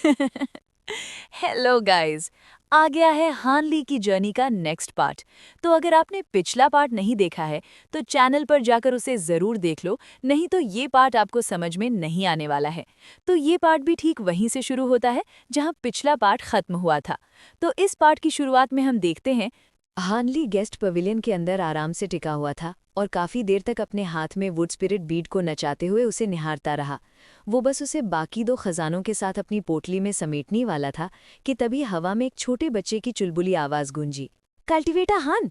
Hello guys. आ गया है हानली की जर्नी का नेक्स्ट पार्ट। तो अगर आपने पिछला पार्ट नहीं देखा है तो चैनल पर जाकर उसे ज़रूर देख लो, नहीं तो ये पार्ट आपको समझ में नहीं आने वाला है। तो ये पार्ट भी ठीक वहीं से शुरू होता है जहां पिछला पार्ट खत्म हुआ था। तो इस पार्ट की शुरुआत में हम देखते हैं हानली गेस्ट पवेलियन के अंदर आराम से टिका हुआ था और काफी देर तक अपने हाथ में वुड स्पिरिट बीड को नचाते हुए उसे निहारता रहा। वो बस उसे बाकी दो खजानों के साथ अपनी पोटली में समेटने वाला था कि तभी हवा में एक छोटे बच्चे की चुलबुली आवाज गूंजी। कल्टिवेटर हान,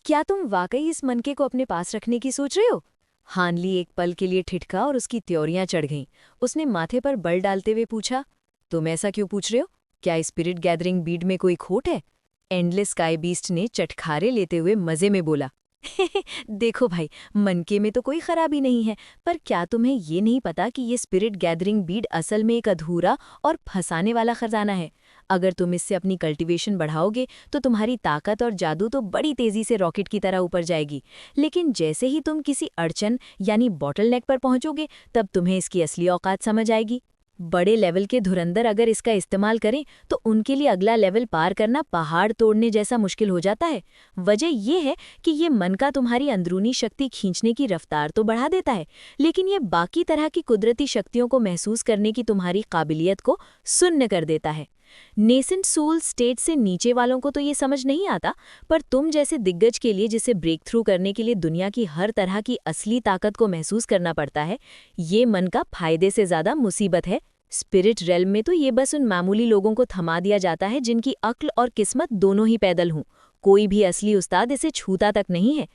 क्या तुम वाकई इस मनके को अपने पास रखने की सोच रहे हो? हानली एक पल के लिए ठिठका और उसकी त्योरियां चढ़ गईं। उसने माथे पर बल डालते हुए पूछा, तुम ऐसा क्यों पूछ रहे हो? क्या स्पिरिट गैदरिंग बीड में कोई खोट है? एंडलेस स्काई बीस्ट ने चटखारे लेते हुए मजे में बोला, देखो भाई, मनके में तो कोई खराबी नहीं है, पर क्या तुम्हें ये नहीं पता कि ये स्पिरिट गैदरिंग बीड असल में एक अधूरा और फंसाने वाला खजाना है? अगर तुम इससे अपनी कल्टीवेशन बढ़ाओगे तो तुम्हारी ताकत और जादू तो बड़ी तेजी से रॉकेट की तरह ऊपर जाएगी, लेकिन जैसे ही तुम किसी अड़चन यानी बॉटलनेक पर पहुंचोगे तब तुम्हें इसकी असली औकात समझ आएगी। बड़े लेवल के धुरंधर अगर इसका इस्तेमाल करें तो उनके लिए अगला लेवल पार करना पहाड़ तोड़ने जैसा मुश्किल हो जाता है। वजह यह है कि ये मन का तुम्हारी अंदरूनी शक्ति खींचने की रफ्तार तो बढ़ा देता है, लेकिन ये बाकी तरह की कुदरती शक्तियों को महसूस करने की तुम्हारी काबिलियत को शून्य कर देता है। नेसेंट सोल स्टेट से नीचे वालों को तो ये समझ नहीं आता, पर तुम जैसे दिग्गज के लिए जिसे ब्रेक थ्रू करने के लिए दुनिया की हर तरह की असली ताकत को महसूस करना पड़ता है, ये मन का फायदे से ज्यादा मुसीबत है। स्पिरिट रेल्म में तो ये बस उन मामूली लोगों को थमा दिया जाता है जिनकी अक्ल और किस्मत दोनों ही पैदल हों। कोई भी असली उस्ताद इसे छूता तक नहीं है।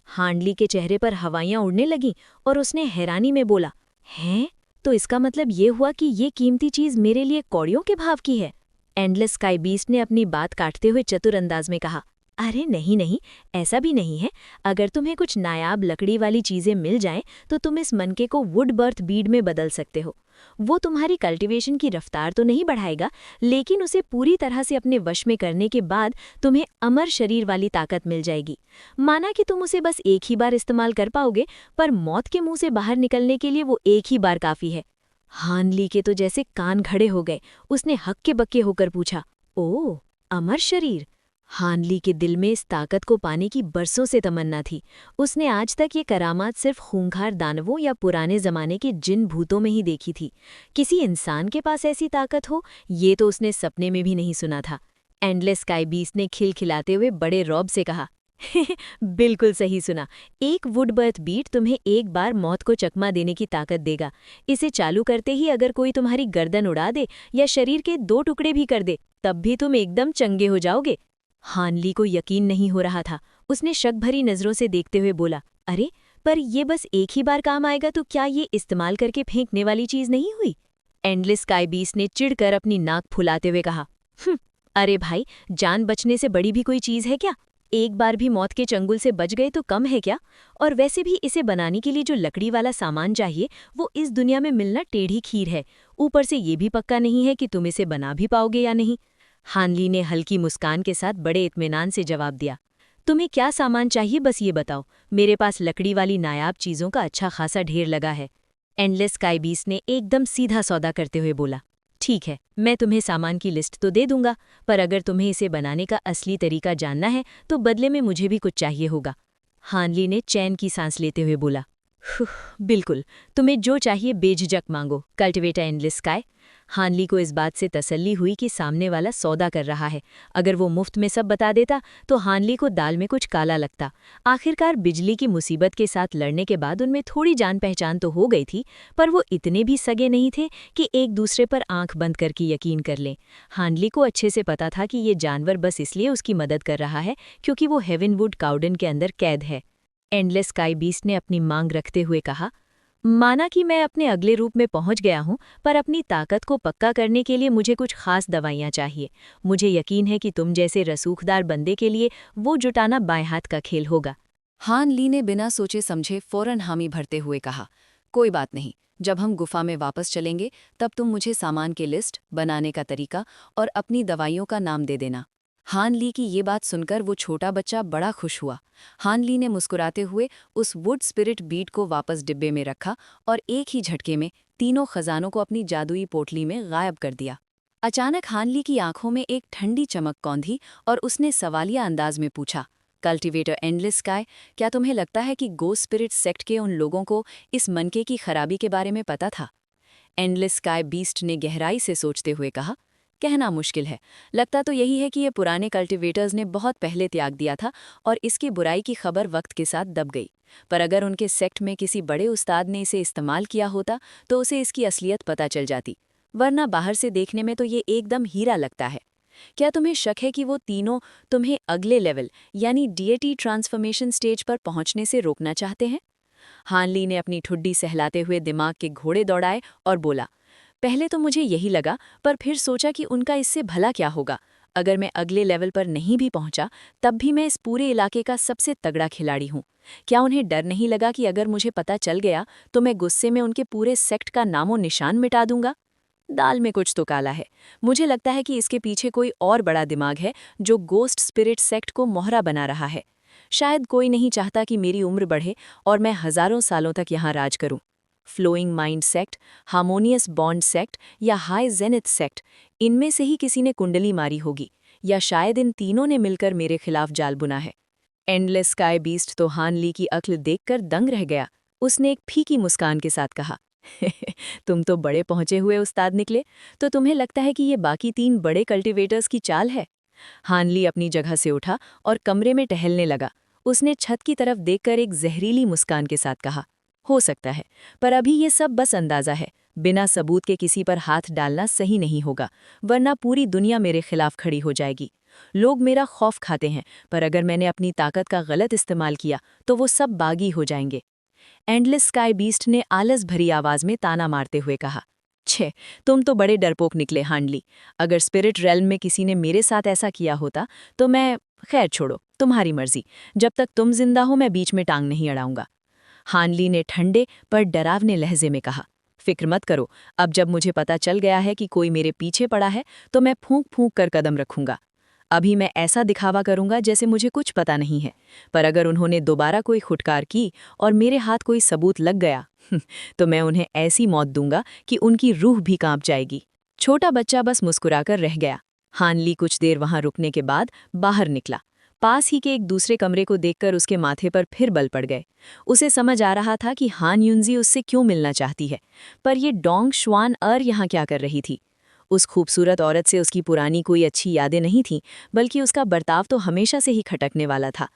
हांडली के चेहरे पर हवाइयां उड़ने लगीं और उसने हैरानी में बोला, हैं? तो इसका मतलब ये हुआ कि ये कीमती चीज मेरे लिए कौड़ियों के भाव की है? एंडलेस स्काई बीस्ट ने अपनी बात काटते हुए चतुर अंदाज में कहा, अरे नहीं नहीं, ऐसा भी नहीं है। अगर तुम्हें कुछ नायाब लकड़ी वाली चीजें मिल जाएं तो तुम इस मनके को वुड बर्थ बीड में बदल सकते हो। वो तुम्हारी कल्टीवेशन की रफ्तार तो नहीं बढ़ाएगा, लेकिन उसे पूरी तरह से अपने वश में करने के बाद तुम्हें अमर शरीर वाली ताकत मिल जाएगी। माना कि तुम उसे बस एक ही बार इस्तेमाल कर पाओगे, पर मौत के मुंह से बाहर निकलने के लिए वो एक ही बार काफी है। हानली के तो जैसे कान खड़े हो गए। उसने हक्के बक्के होकर पूछा, ओह, अमर शरीर? हानली के दिल में इस ताकत को पाने की बरसों से तमन्ना थी। उसने आज तक ये करामात सिर्फ खूंखार दानवों या पुराने जमाने के जिन भूतों में ही देखी थी। किसी इंसान के पास ऐसी ताकत हो, ये तो उसने सपने में भी नहीं सुना था। एंडलेस स्काई बीस्ट ने खिलखिलाते हुए बड़े रौब से कहा, बिल्कुल सही सुना। एक वुडबर्थ बीट तुम्हें एक बार मौत को चकमा देने की ताकत देगा। इसे चालू करते ही अगर कोई तुम्हारी गर्दन उड़ा दे या शरीर के दो टुकड़े भी कर दे, तब भी तुम एकदम चंगे हो जाओगे। हानली को यकीन नहीं हो रहा था। उसने शक भरी नजरों से देखते हुए बोला, अरे, पर ये बस एक ही बार काम आएगा तो क्या ये इस्तेमाल करके फेंकने वाली चीज नहीं हुई? एंडलेस स्काई बीस्ट ने चिढ़कर अपनी नाक फुलाते हुए कहा, अरे भाई, जान बचने से बड़ी भी कोई चीज है क्या? एक बार भी मौत के चंगुल से बच गए तो कम है क्या? और वैसे भी इसे बनाने के लिए जो लकड़ी वाला सामान चाहिए वो इस दुनिया में मिलना टेढ़ी खीर है। ऊपर से ये भी पक्का नहीं है कि तुम इसे बना भी पाओगे या नहीं। हानली ने हल्की मुस्कान के साथ बड़े इत्मीनान से जवाब दिया, तुम्हें क्या सामान चाहिए बस ये बताओ। मेरे पास लकड़ी वाली नायाब चीज़ों का अच्छा खासा ढेर लगा है। एंडलेस स्काई बीस्ट ने एकदम सीधा सौदा करते हुए बोला, ठीक है, मैं तुम्हें सामान की लिस्ट तो दे दूंगा, पर अगर तुम्हें इसे बनाने का असली तरीका जानना है तो बदले में मुझे भी कुछ चाहिए होगा। हानली ने चैन की सांस लेते हुए बोला, बिल्कुल, तुम्हें जो चाहिए बेझिझक मांगो, कल्टिवेटर एंडलेस स्काई। हानली को इस बात से तसल्ली हुई कि सामने वाला सौदा कर रहा है। अगर वो मुफ्त में सब बता देता तो हानली को दाल में कुछ काला लगता। आखिरकार बिजली की मुसीबत के साथ लड़ने के बाद उनमें थोड़ी जान पहचान तो हो गई थी, पर वो इतने भी सगे नहीं थे कि एक दूसरे पर आंख बंद करके यकीन कर लें। हानली को अच्छे से पता था कि ये जानवर बस इसलिए उसकी मदद कर रहा है क्योंकि वो हेवनवुड गार्डन के अंदर कैद है। एंडलेस स्काई बीस्ट ने अपनी मांग रखते हुए कहा, माना कि मैं अपने अगले रूप में पहुंच गया हूं, पर अपनी ताकत को पक्का करने के लिए मुझे कुछ खास दवाइयां चाहिए। मुझे यकीन है कि तुम जैसे रसूखदार बंदे के लिए वो जुटाना बाएं हाथ का खेल होगा। हान ली ने बिना सोचे समझे फौरन हामी भरते हुए कहा, कोई बात नहीं, जब हम गुफा में वापस चलेंगे तब तुम मुझे सामान की लिस्ट, बनाने का तरीका और अपनी दवाइयों का नाम दे देना। हान ली की ये बात सुनकर वो छोटा बच्चा बड़ा खुश हुआ। हान ली ने मुस्कुराते हुए उस वुड स्पिरिट बीट को वापस डिब्बे में रखा और एक ही झटके में तीनों खजानों को अपनी जादुई पोटली में गायब कर दिया। अचानक हानली की आंखों में एक ठंडी चमक कौंधी और उसने सवालिया अंदाज में पूछा, कल्टीवेटर एंडलेस स्काई, क्या तुम्हें लगता है कि गोस्ट स्पिरिट सेक्ट के उन लोगों को इस मनके की खराबी के बारे में पता था? एंडलेस स्काई बीस्ट ने गहराई से सोचते हुए कहा, कहना मुश्किल है। लगता तो यही है कि ये पुराने कल्टीवेटर्स ने बहुत पहले त्याग दिया था और इसकी बुराई की खबर वक्त के साथ दब गई। पर अगर उनके सेक्ट में किसी बड़े उस्ताद ने इसे इस्तेमाल किया होता तो उसे इसकी असलियत पता चल जाती, वरना बाहर से देखने में तो ये एकदम हीरा लगता है। क्या तुम्हें शक है कि वो तीनों तुम्हें अगले लेवल यानी डीएटी ट्रांसफॉर्मेशन स्टेज पर पहुंचने से रोकना चाहते हैं? हानली ने अपनी ठुड्डी सहलाते हुए दिमाग के घोड़े दौड़ाए और बोला, पहले तो मुझे यही लगा, पर फिर सोचा कि उनका इससे भला क्या होगा। अगर मैं अगले लेवल पर नहीं भी पहुंचा, तब भी मैं इस पूरे इलाके का सबसे तगड़ा खिलाड़ी हूं। क्या उन्हें डर नहीं लगा कि अगर मुझे पता चल गया तो मैं गुस्से में उनके पूरे सेक्ट का नामो निशान मिटा दूंगा? दाल में कुछ तो काला है। मुझे लगता है कि इसके पीछे कोई और बड़ा दिमाग है जो गोस्ट स्पिरिट सेक्ट को मोहरा बना रहा है। शायद कोई नहीं चाहता कि मेरी उम्र बढ़े और मैं हजारों सालों तक यहाँ राज करूं। Flowing mind sect, harmonious bond sect या हाई जेनिथ सेक्ट, इनमें से ही किसी ने कुंडली मारी होगी, या शायद इन तीनों ने मिलकर मेरे खिलाफ जाल बुना है। एंडलेस स्काई बीस्ट तो हान ली की अक्ल देखकर दंग रह गया। उसने एक फीकी मुस्कान के साथ कहा, तुम तो बड़े पहुंचे हुए उस्ताद निकले। तो तुम्हें लगता है कि ये बाकी तीन बड़े कल्टीवेटर्स की चाल है? हानली अपनी जगह से उठा और कमरे में टहलने लगा। उसने छत की तरफ देखकर एक जहरीली मुस्कान के साथ कहा, हो सकता है, पर अभी ये सब बस अंदाजा है। बिना सबूत के किसी पर हाथ डालना सही नहीं होगा, वरना पूरी दुनिया मेरे खिलाफ खड़ी हो जाएगी। लोग मेरा खौफ खाते हैं, पर अगर मैंने अपनी ताकत का गलत इस्तेमाल किया तो वो सब बागी हो जाएंगे। एंडलेस स्काई बीस्ट ने आलस भरी आवाज में ताना मारते हुए कहा, छे, तुम तो बड़े डरपोक निकले हांडली। अगर स्पिरिट रेल्म में किसी ने मेरे साथ ऐसा किया होता तो मैं, खैर छोड़ो, तुम्हारी मर्जी। जब तक तुम जिंदा हो मैं बीच में टांग नहीं अड़ाऊंगा। हानली ने ठंडे पर डरावने लहजे में कहा, फिक्र मत करो, अब जब मुझे पता चल गया है कि कोई मेरे पीछे पड़ा है तो मैं फूंक फूंक कर कदम रखूंगा। अभी मैं ऐसा दिखावा करूंगा जैसे मुझे कुछ पता नहीं है, पर अगर उन्होंने दोबारा कोई खुटकार की और मेरे हाथ कोई सबूत लग गया तो मैं उन्हें ऐसी मौत दूंगा कि उनकी रूह भी कांप जाएगी। छोटा बच्चा बस मुस्कुराकर रह गया। हानली कुछ देर वहां रुकने के बाद बाहर निकला। पास ही के एक दूसरे कमरे को देखकर उसके माथे पर फिर बल पड़ गए। उसे समझ आ रहा था कि हान युनजी उससे क्यों मिलना चाहती है, पर ये डोंग शुआन यहाँ क्या कर रही थी। उस खूबसूरत औरत से उसकी पुरानी कोई अच्छी यादें नहीं थीं, बल्कि उसका बर्ताव तो हमेशा से ही खटकने वाला था।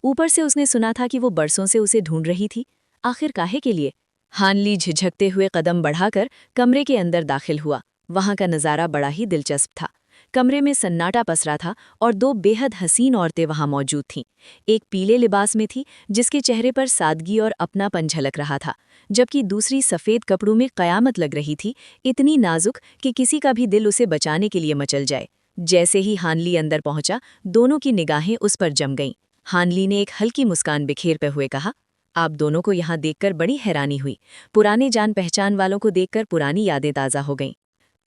ऊपर से उसने सुना था कि वो बरसों से उसे ढूंढ रही थी। आखिर काहे के लिए? हानली झिझकते हुए कदम बढ़ाकर कमरे के अंदर दाखिल हुआ। वहां का नज़ारा बड़ा ही दिलचस्प था। कमरे में सन्नाटा पसरा था और दो बेहद हसीन औरतें वहां मौजूद थीं। एक पीले लिबास में थी जिसके चेहरे पर सादगी और अपनापन झलक रहा था, जबकि दूसरी सफ़ेद कपड़ों में कयामत लग रही थी, इतनी नाजुक कि किसी का भी दिल उसे बचाने के लिए मचल जाए। जैसे ही हानली अंदर पहुंचा, दोनों की निगाहें उस पर जम गईं। हानली ने एक हल्की मुस्कान बिखेरते हुए कहा, आप दोनों को यहाँ देखकर बड़ी हैरानी हुई। पुराने जान पहचान वालों को देखकर पुरानी यादें ताज़ा हो गईं।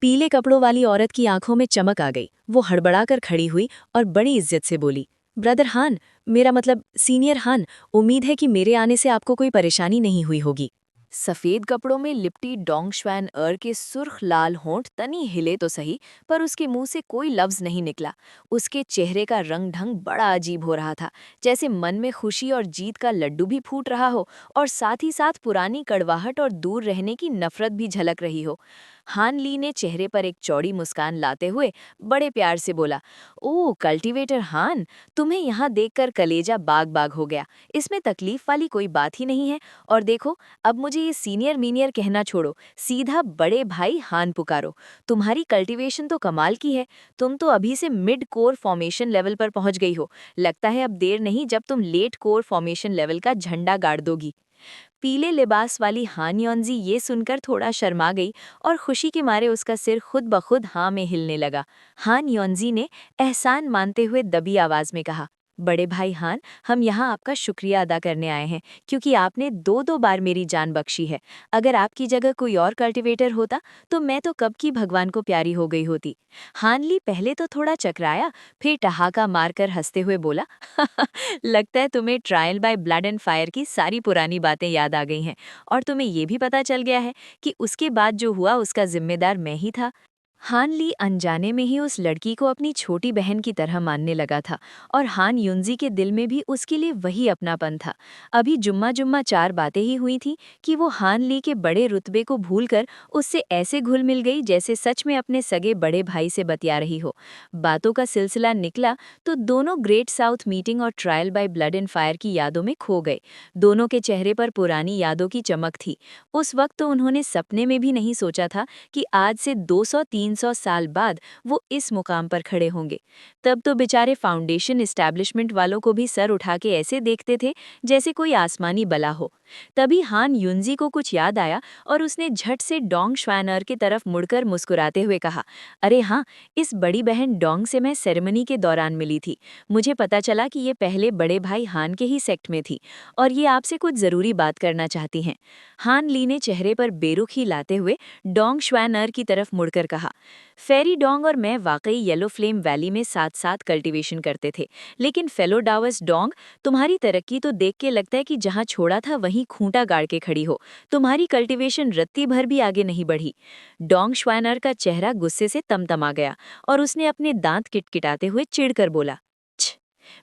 पीले कपड़ों वाली औरत की आंखों में चमक आ गई। वो हड़बड़ाकर खड़ी हुई और बड़ी इज्जत से बोली, ब्रदर हान, मेरा मतलब सीनियर हान, उम्मीद है कि मेरे आने से आपको कोई परेशानी नहीं हुई होगी। सफेद कपड़ों में लिपटी डोंगश्वैन के सुर्ख लाल होंठ तनी हिले तो सही, पर उसके मुंह से कोई लफ्ज नहीं निकला। उसके चेहरे का रंग ढंग बड़ा अजीब हो रहा था, जैसे मन में खुशी और जीत का लड्डू भी फूट रहा हो और साथ ही साथ पुरानी कड़वाहट और दूर रहने की नफरत भी झलक रही हो। हान ली ने चेहरे पर एक चौड़ी मुस्कान लाते हुए बड़े प्यार से बोला, ओह कल्टीवेटर हान, तुम्हें यहाँ देखकर कलेजा बाग बाग हो गया। इसमें तकलीफ वाली कोई बात ही नहीं है। और देखो, अब मुझे ये सीनियर मीनियर कहना छोड़ो, सीधा बड़े भाई हान पुकारो। तुम्हारी कल्टीवेशन तो कमाल की है। तुम तो अभी से मिड कोर फॉर्मेशन लेवल पर पहुंच गई हो। लगता है अब देर नहीं जब तुम लेट कोर फॉर्मेशन लेवल का झंडा गाड़ दोगी। पीले लिबास वाली हान योंजी ये सुनकर थोड़ा शर्मा गई और खुशी के मारे उसका सिर खुद ब खुद हाँ में हिलने लगा। हान योंजी ने एहसान मानते हुए दबी आवाज में कहा, बड़े भाई हान, हम यहाँ आपका शुक्रिया अदा करने आए हैं, क्योंकि आपने दो दो बार मेरी जान बख्शी है। अगर आपकी जगह कोई और कल्टीवेटर होता तो मैं तो कब की भगवान को प्यारी हो गई होती। हानली पहले तो थोड़ा चकराया, फिर ठहाका मारकर हंसते हुए बोला, लगता है तुम्हें trial by blood and fire की सारी पुरानी बातें याद आ गई हैं, और तुम्हें ये भी पता चल गया है कि उसके बाद जो हुआ उसका जिम्मेदार मैं ही था। हान ली अनजाने में ही उस लड़की को अपनी छोटी बहन की तरह मानने लगा था और हान युनजी के दिल में भी उसके लिए वही अपनापन था। अभी जुम्मा जुम्मा 4 बातें ही हुई थी कि वो हान ली के बड़े रुतबे को भूलकर उससे ऐसे घुल मिल गई जैसे सच में अपने सगे बड़े भाई से बतिया रही हो। बातों का सिलसिला निकला तो दोनों ग्रेट साउथ मीटिंग और trial by blood and fire की यादों में खो गए। दोनों के चेहरे पर पुरानी यादों की चमक थी। उस वक्त तो उन्होंने सपने में भी नहीं सोचा था कि आज से 200-300 साल बाद वो इस मुकाम पर खड़े होंगे। तब तो बेचारे फाउंडेशन एस्टैब्लिशमेंट वालों को भी सर उठा के ऐसे देखते थे जैसे कोई आसमानी बला हो। तभी हान युनजी को कुछ याद आया और उसने झट से डोंग श्वानर की तरफ मुड़कर मुस्कुराते हुए कहा, अरे हाँ, इस बड़ी बहन डोंग से मैं सेरेमनी के दौरान मिली थी। मुझे पता चला कि ये पहले बड़े भाई हान के ही सेक्ट में थी और ये आपसे कुछ ज़रूरी बात करना चाहती हैं। हान ली ने चेहरे पर बेरुखी लाते हुए डोंग श्वानर की तरफ मुड़कर कहा, फेरी डोंग और मैं वाकई येलो फ्लेम वैली में साथ साथ कल्टीवेशन करते थे, लेकिन फेलो डावस डोंग, तुम्हारी तरक्की तो देख के लगता है कि जहां छोड़ा था वहीं खूंटा गाड़ के खड़ी हो। तुम्हारी कल्टीवेशन रत्ती भर भी आगे नहीं बढ़ी। डोंग श्वानर का चेहरा गुस्से से तमतमा गया और उसने अपने दांत किटकिटाते हुए चिढ़कर बोला, "छ,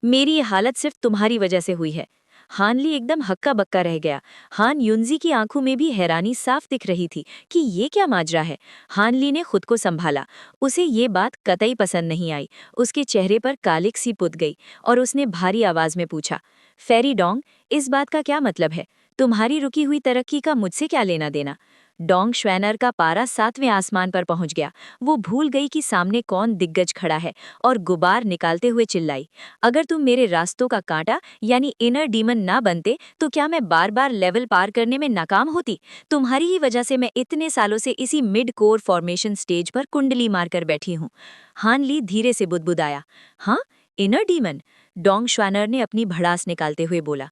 मेरी ये हालत सिर्फ तुम्हारी वजह से हुई है।" हान ली एकदम हक्का बक्का रह गया। हान युनजी की आंखों में भी हैरानी साफ दिख रही थी कि ये क्या माजरा है। हान ली ने खुद को संभाला। उसे ये बात कतई पसंद नहीं आई। उसके चेहरे पर कालिक सी पुत गई और उसने भारी आवाज में पूछा, फेरी डोंग, इस बात का क्या मतलब है? तुम्हारी रुकी हुई तरक्की का मुझसे क्या लेना देना? डोंग श्वैनर का पारा 7वें आसमान पर पहुंच गया। वो भूल गई कि सामने कौन दिग्गज खड़ा है और गुबार निकालते हुए चिल्लाई, अगर तुम मेरे रास्तों का कांटा यानी इनर डीमन ना बनते तो क्या मैं बार बार लेवल पार करने में नाकाम होती? तुम्हारी ही वजह से मैं इतने सालों से इसी मिड कोर फॉर्मेशन स्टेज पर कुंडली मारकर बैठी हूँ। हान ली धीरे से बुदबुदाया, हाँ, इनर डीमन? डोंग श्वानर ने अपनी भड़ास निकालते हुए बोला,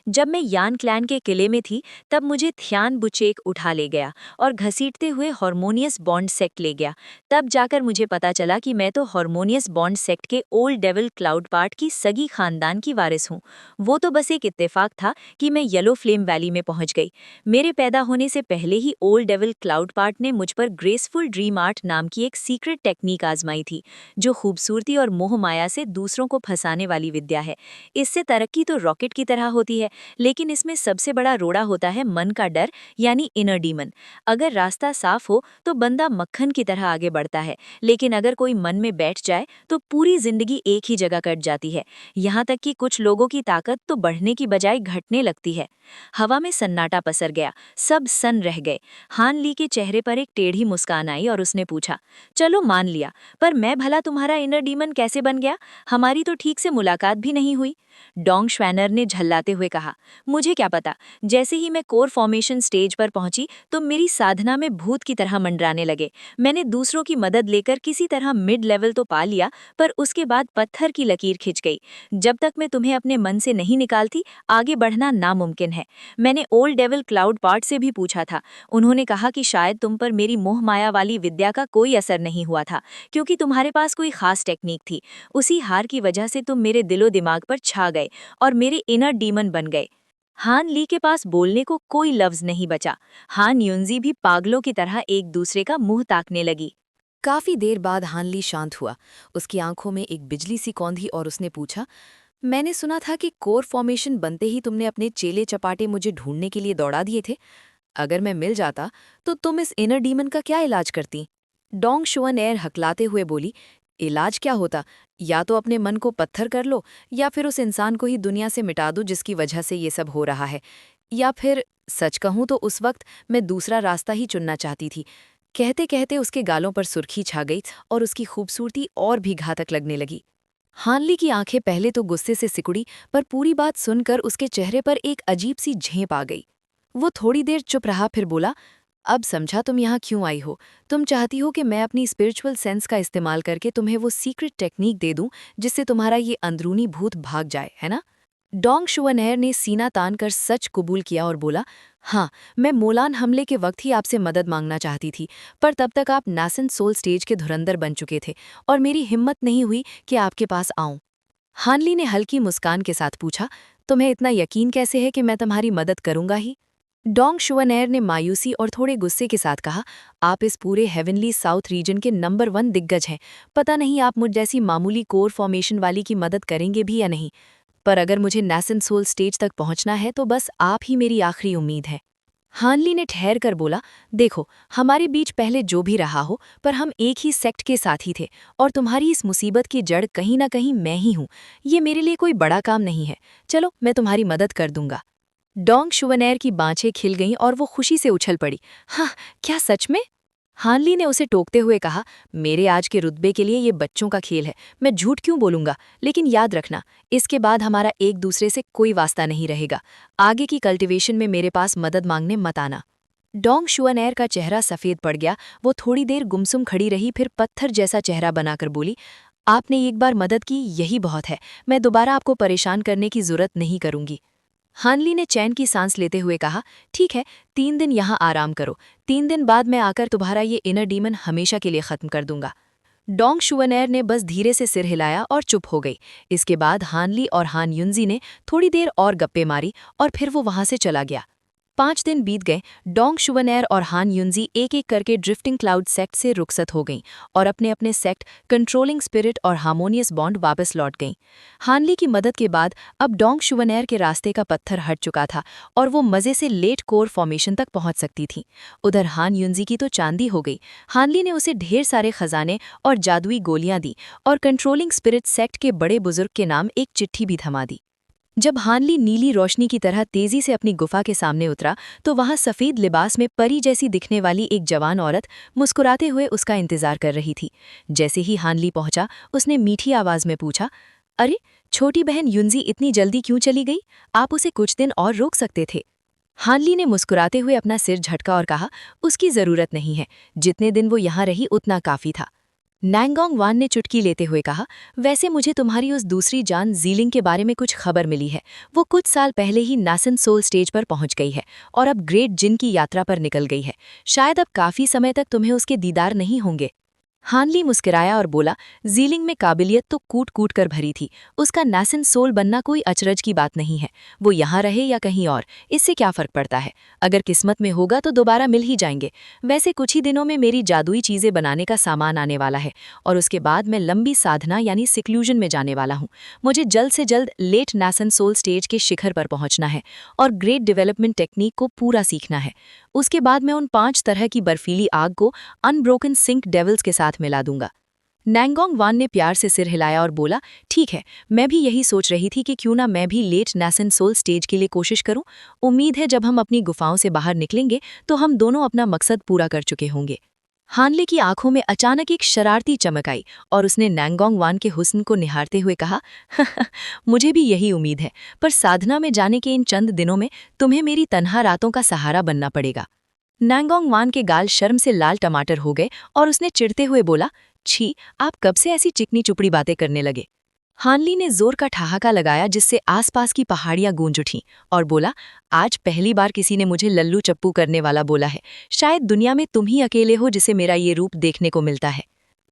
जब मैं यान क्लैन के किले में थी तब मुझे थ्यान बुचेक उठा ले गया और घसीटते हुए हार्मोनियस बॉन्ड सेक्ट ले गया। तब जाकर मुझे पता चला कि मैं तो हार्मोनियस बॉन्ड सेक्ट के ओल्ड डेविल क्लाउड पार्ट की सगी खानदान की वारिस हूँ। वो तो बस एक इत्तेफाक था कि मैं येलो फ्लेम वैली में पहुंच गई। मेरे पैदा होने से पहले ही ओल्ड डेविल क्लाउड पार्ट ने मुझ पर ग्रेसफुल ड्रीम आर्ट नाम की एक सीक्रेट टेक्निक आजमाई थी, जो खूबसूरती और मोह माया से दूसरों को फंसाने वाली विद्या है। इससे तरक्की तो रॉकेट की तरह होती है, लेकिन इसमें सबसे बड़ा रोड़ा होता है मन का डर यानी इनर डीमन। अगर रास्ता साफ हो तो बंदा मक्खन की तरह आगे बढ़ता है, लेकिन अगर कोई मन में बैठ जाए तो पूरी जिंदगी एक ही जगह कट जाती है। यहाँ तक कि कुछ लोगों की ताकत तो बढ़ने की बजाय घटने लगती है। हवा में सन्नाटा पसर गया, सब सन रह गए। हान ली के चेहरे पर एक टेढ़ी मुस्कान आई और उसने पूछा, चलो मान लिया, पर मैं भला तुम्हारा इनर डीमन कैसे बन गया? हमारी तो ठीक से मुलाकात भी नहीं हुई। डोंग श्वैनर ने झल्लाते हुए कहा, मुझे क्या पता, जैसे ही मैं कोर फॉर्मेशन स्टेज पर पहुंची तो मेरी साधना में भूत की तरह मंडराने लगे। मैंने दूसरों की मदद लेकर किसी तरह मिड लेवल तो पा लिया, पर उसके बाद पत्थर की लकीर खिंच गई। जब तक मैं तुम्हें अपने मन से नहीं निकालती, आगे बढ़ना नामुमकिन है। मैंने ओल्ड डेविल क्लाउड पार्ट से भी पूछा था। उन्होंने कहा कि शायद तुम पर मेरी मोह माया वाली विद्या का कोई असर नहीं हुआ था, क्योंकि तुम्हारे पास कोई खास टेक्निक थी। उसी हार की वजह से तुम मेरे दिलो दिमाग पर छा गए और मेरे इनर डीमन बन गए। हान ली के पास बोलने को कोई लफ्ज नहीं बचा। हान युनजी भी पागलों की तरह एक दूसरे का मुंह ताकने लगी। काफी देर बाद हानली शांत हुआ। उसकी आंखों में एक बिजली सी कौंधी और उसने पूछा, मैंने सुना था कि कोर फॉर्मेशन बनते ही तुमने अपने चेले चपाटे मुझे ढूंढने के लिए दौड़ा दिए थे। अगर मैं मिल जाता तो तुम इस इनर डीमन का क्या इलाज करती? डोंग शुअन एयर हकलाते हुए बोली, इलाज क्या होता? या तो अपने मन को पत्थर कर लो, या फिर उस इंसान को ही दुनिया से मिटा दो जिसकी वजह से ये सब हो रहा है। या फिर सच कहूं तो उस वक्त मैं दूसरा रास्ता ही चुनना चाहती थी। कहते कहते उसके गालों पर सुर्खी छा गई और उसकी खूबसूरती और भी घातक लगने लगी। हानली की आंखें पहले तो गुस्से से सिकुड़ी, पर पूरी बात सुनकर उसके चेहरे पर एक अजीब सी झेप आ गई। वो थोड़ी देर चुप रहा, फिर बोला, अब समझा तुम यहाँ क्यों आई हो। तुम चाहती हो कि मैं अपनी स्पिरिचुअल सेंस का इस्तेमाल करके तुम्हें वो सीक्रेट टेक्निक दे दूं जिससे तुम्हारा ये अंदरूनी भूत भाग जाए, है ना? डोंग शुअनहेर ने सीना तान कर सच कबूल किया और बोला, हाँ, मैं मोलान हमले के वक्त ही आपसे मदद मांगना चाहती थी, पर तब तक आप नासेंट सोल स्टेज के धुरंधर बन चुके थे और मेरी हिम्मत नहीं हुई कि आपके पास आऊं। हानली ने हल्की मुस्कान के साथ पूछा, तुम्हें इतना यकीन कैसे है कि मैं तुम्हारी मदद करूंगा ही? डोंग शुअनएयर ने मायूसी और थोड़े गुस्से के साथ कहा, आप इस पूरे हेवनली साउथ रीजन के नंबर 1 दिग्गज हैं। पता नहीं आप मुझ जैसी मामूली कोर फॉर्मेशन वाली की मदद करेंगे भी या नहीं, पर अगर मुझे नैसेंसोल स्टेज तक पहुंचना है तो बस आप ही मेरी आखिरी उम्मीद है। हानली ने ठहर कर बोला, देखो, हमारे बीच पहले जो भी रहा हो, पर हम एक ही सेक्ट के साथी थे, और तुम्हारी इस मुसीबत की जड़ कहीं ना कहीं मैं ही हूँ। ये मेरे लिए कोई बड़ा काम नहीं है। चलो, मैं तुम्हारी मदद कर दूंगा। डोंग शुवनैर की बाँछें खिल गईं और वो खुशी से उछल पड़ी। हाँ, क्या सच में? हानली ने उसे टोकते हुए कहा, मेरे आज के रुतबे के लिए ये बच्चों का खेल है, मैं झूठ क्यों बोलूंगा, लेकिन याद रखना, इसके बाद हमारा एक दूसरे से कोई वास्ता नहीं रहेगा। आगे की कल्टीवेशन में मेरे पास मदद मांगने मत आना। डोंग शुअनैर का चेहरा सफ़ेद पड़ गया। वो थोड़ी देर गुमसुम खड़ी रही, फिर पत्थर जैसा चेहरा बनाकर बोली, आपने एक बार मदद की, यही बहुत है। मैं दोबारा आपको परेशान करने की जरूरत नहीं करूंगी। हानली ने चैन की सांस लेते हुए कहा, ठीक है, 3 दिन यहाँ आराम करो। 3 दिन बाद मैं आकर तुम्हारा ये इनर डीमन हमेशा के लिए खत्म कर दूंगा। डोंग शुअनैर ने बस धीरे से सिर हिलाया और चुप हो गई। इसके बाद हानली और हान युनजी ने थोड़ी देर और गप्पे मारी और फिर वो वहां से चला गया। 5 दिन बीत गए। डोंग शुअनैर और हान युनजी एक एक करके ड्रिफ्टिंग क्लाउड सेक्ट से रुखसत हो गईं और अपने अपने सेक्ट, कंट्रोलिंग स्पिरिट और हार्मोनियस बॉन्ड वापस लौट गईं। हानली की मदद के बाद अब डोंग शुअनैर के रास्ते का पत्थर हट चुका था और वो मज़े से लेट कोर फॉर्मेशन तक पहुंच सकती थी। उधर हान युनजी की तो चांदी हो गई। हानली ने उसे ढेर सारे खजाने और जादुई गोलियां दी और कंट्रोलिंग स्पिरिट सेक्ट के बड़े बुजुर्ग के नाम एक चिट्ठी भी थमा दी। जब हानली नीली रोशनी की तरह तेजी से अपनी गुफा के सामने उतरा तो वहां सफेद लिबास में परी जैसी दिखने वाली एक जवान औरत मुस्कुराते हुए उसका इंतजार कर रही थी। जैसे ही हानली पहुंचा, उसने मीठी आवाज में पूछा, अरे, छोटी बहन युनजी इतनी जल्दी क्यों चली गई? आप उसे कुछ दिन और रोक सकते थे। हानली ने मुस्कुराते हुए अपना सिर झटका और कहा, उसकी जरूरत नहीं है। जितने दिन वो यहाँ रही उतना काफी था। नैंगोंग वान ने चुटकी लेते हुए कहा, वैसे मुझे तुम्हारी उस दूसरी जान जीलिंग के बारे में कुछ खबर मिली है। वो कुछ साल पहले ही नासन सोल स्टेज पर पहुंच गई है और अब ग्रेट जिन की यात्रा पर निकल गई है। शायद अब काफी समय तक तुम्हें उसके दीदार नहीं होंगे। हानली मुस्कुराया और बोला, जीलिंग में काबिलियत तो कूट कूट कर भरी थी। उसका नासन सोल बनना कोई अचरज की बात नहीं है। वो यहाँ रहे या कहीं और, इससे क्या फर्क पड़ता है? अगर किस्मत में होगा तो दोबारा मिल ही जाएंगे। वैसे कुछ ही दिनों में मेरी जादुई चीजें बनाने का सामान आने वाला है और उसके बाद मैं लंबी साधना यानी सिक्लूजन में जाने वाला हूँ। मुझे जल्द से जल्द लेट नासन सोल स्टेज के शिखर पर पहुंचना है और ग्रेट डेवलपमेंट टेक्निक को पूरा सीखना है। उसके बाद मैं उन 5 तरह की बर्फीली आग को अनब्रोकन सिंक डेविल्स के साथ मिला दूंगा। नैंगोंग वान ने प्यार से सिर हिलाया और बोला, ठीक है, मैं भी यही सोच रही थी कि क्यों ना मैं भी लेट नासन सोल स्टेज के लिए कोशिश करूं। उम्मीद है जब हम अपनी गुफाओं से बाहर निकलेंगे तो हम दोनों अपना मकसद पूरा कर चुके होंगे। हानले की आंखों में अचानक एक शरारती चमक आई और उसने नैंगोंग वान के हुस्न को निहारते हुए कहा, मुझे भी यही उम्मीद है, पर साधना में जाने के इन चंद दिनों में तुम्हें मेरी तन्हा रातों का सहारा बनना पड़ेगा। नैंगोंग वान के गाल शर्म से लाल टमाटर हो गए और उसने चिढ़ते हुए बोला, छी, आप कब से ऐसी चिकनी चुपड़ी बातें करने लगे? हानली ने जोर का ठहाका लगाया जिससे आसपास की पहाड़ियां गूंज उठीं और बोला, आज पहली बार किसी ने मुझे लल्लू चप्पू करने वाला बोला है। शायद दुनिया में तुम ही अकेले हो जिसे मेरा ये रूप देखने को मिलता है।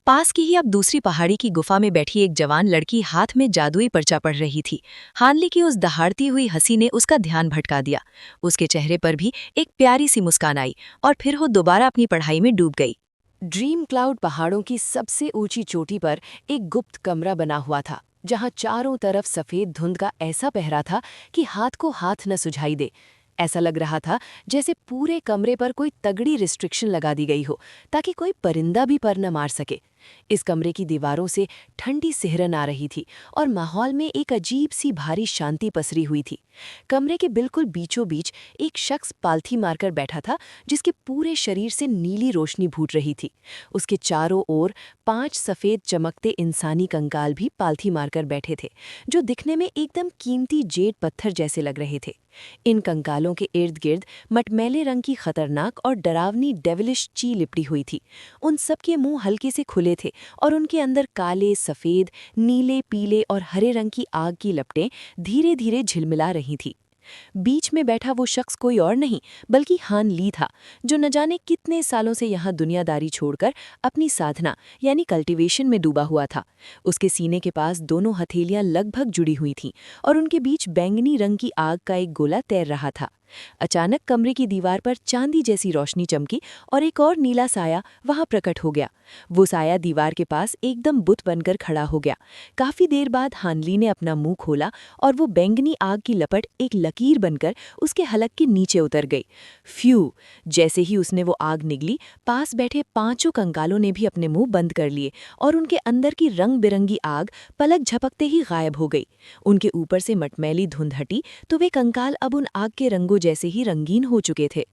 पास की ही अब दूसरी पहाड़ी की गुफा में बैठी एक जवान लड़की हाथ में जादुई पर्चा पढ़ रही थी। हानली की उस दहाड़ती हुई हंसी ने उसका ध्यान भटका दिया। उसके चेहरे पर भी एक प्यारी सी मुस्कान आई और फिर वो दोबारा अपनी पढ़ाई में डूब गई। ड्रीम क्लाउड पहाड़ों की सबसे ऊंची चोटी पर एक गुप्त कमरा बना हुआ था, जहां चारों तरफ सफेद धुंध का ऐसा पहरा था कि हाथ को हाथ न सुझाई दे। ऐसा लग रहा था जैसे पूरे कमरे पर कोई तगड़ी रिस्ट्रिक्शन लगा दी गई हो ताकि कोई परिंदा भी पर न मार सके। इस कमरे की दीवारों से ठंडी सिहरन आ रही थी और माहौल में एक अजीब सी भारी शांति पसरी हुई थी। कमरे के बिल्कुल बीचों बीच एक शख्स पालथी मारकर बैठा था, जिसके पूरे शरीर से नीली रोशनी फूट रही थी। उसके चारों ओर 5 सफ़ेद चमकते इंसानी कंकाल भी पालथी मारकर बैठे थे, जो दिखने में एकदम कीमती जेड पत्थर जैसे लग रहे थे। इन कंकालों के इर्द गिर्द मटमैले रंग की खतरनाक और डरावनी डेविलिश ची लिपटी हुई थी। उन सब के मुंह हल्के से खुले थे और उनके अंदर काले, सफ़ेद, नीले, पीले और हरे रंग की आग की लपटें धीरे धीरे झिलमिला रही थी। बीच में बैठा वो शख्स कोई और नहीं बल्कि हान ली था, जो न जाने कितने सालों से यहाँ दुनियादारी छोड़कर अपनी साधना यानी कल्टीवेशन में डूबा हुआ था। उसके सीने के पास दोनों हथेलियां लगभग जुड़ी हुई थीं और उनके बीच बैंगनी रंग की आग का एक गोला तैर रहा था। अचानक कमरे की दीवार पर चांदी जैसी रोशनी चमकी और एक और नीला साया वहां प्रकट हो गया। वो साया दीवार के पास एकदम बुत बनकर खड़ा हो गया। काफी देर बाद हानली ने अपना मुंह खोला और वो बैंगनी आग की लपट एक लकीर बनकर उसके हलक के नीचे उतर गई। फ्यू! जैसे ही उसने वो आग निगली, पास बैठे पांचों कंकालों ने भी अपने मुंह बंद कर लिए और उनके अंदर की रंग बिरंगी आग पलक झपकते ही गायब हो गई। उनके ऊपर से मटमैली धुंध हटी तो वे कंकाल अब उन आग के रंगों जैसे ही रंगीन हो चुके थे।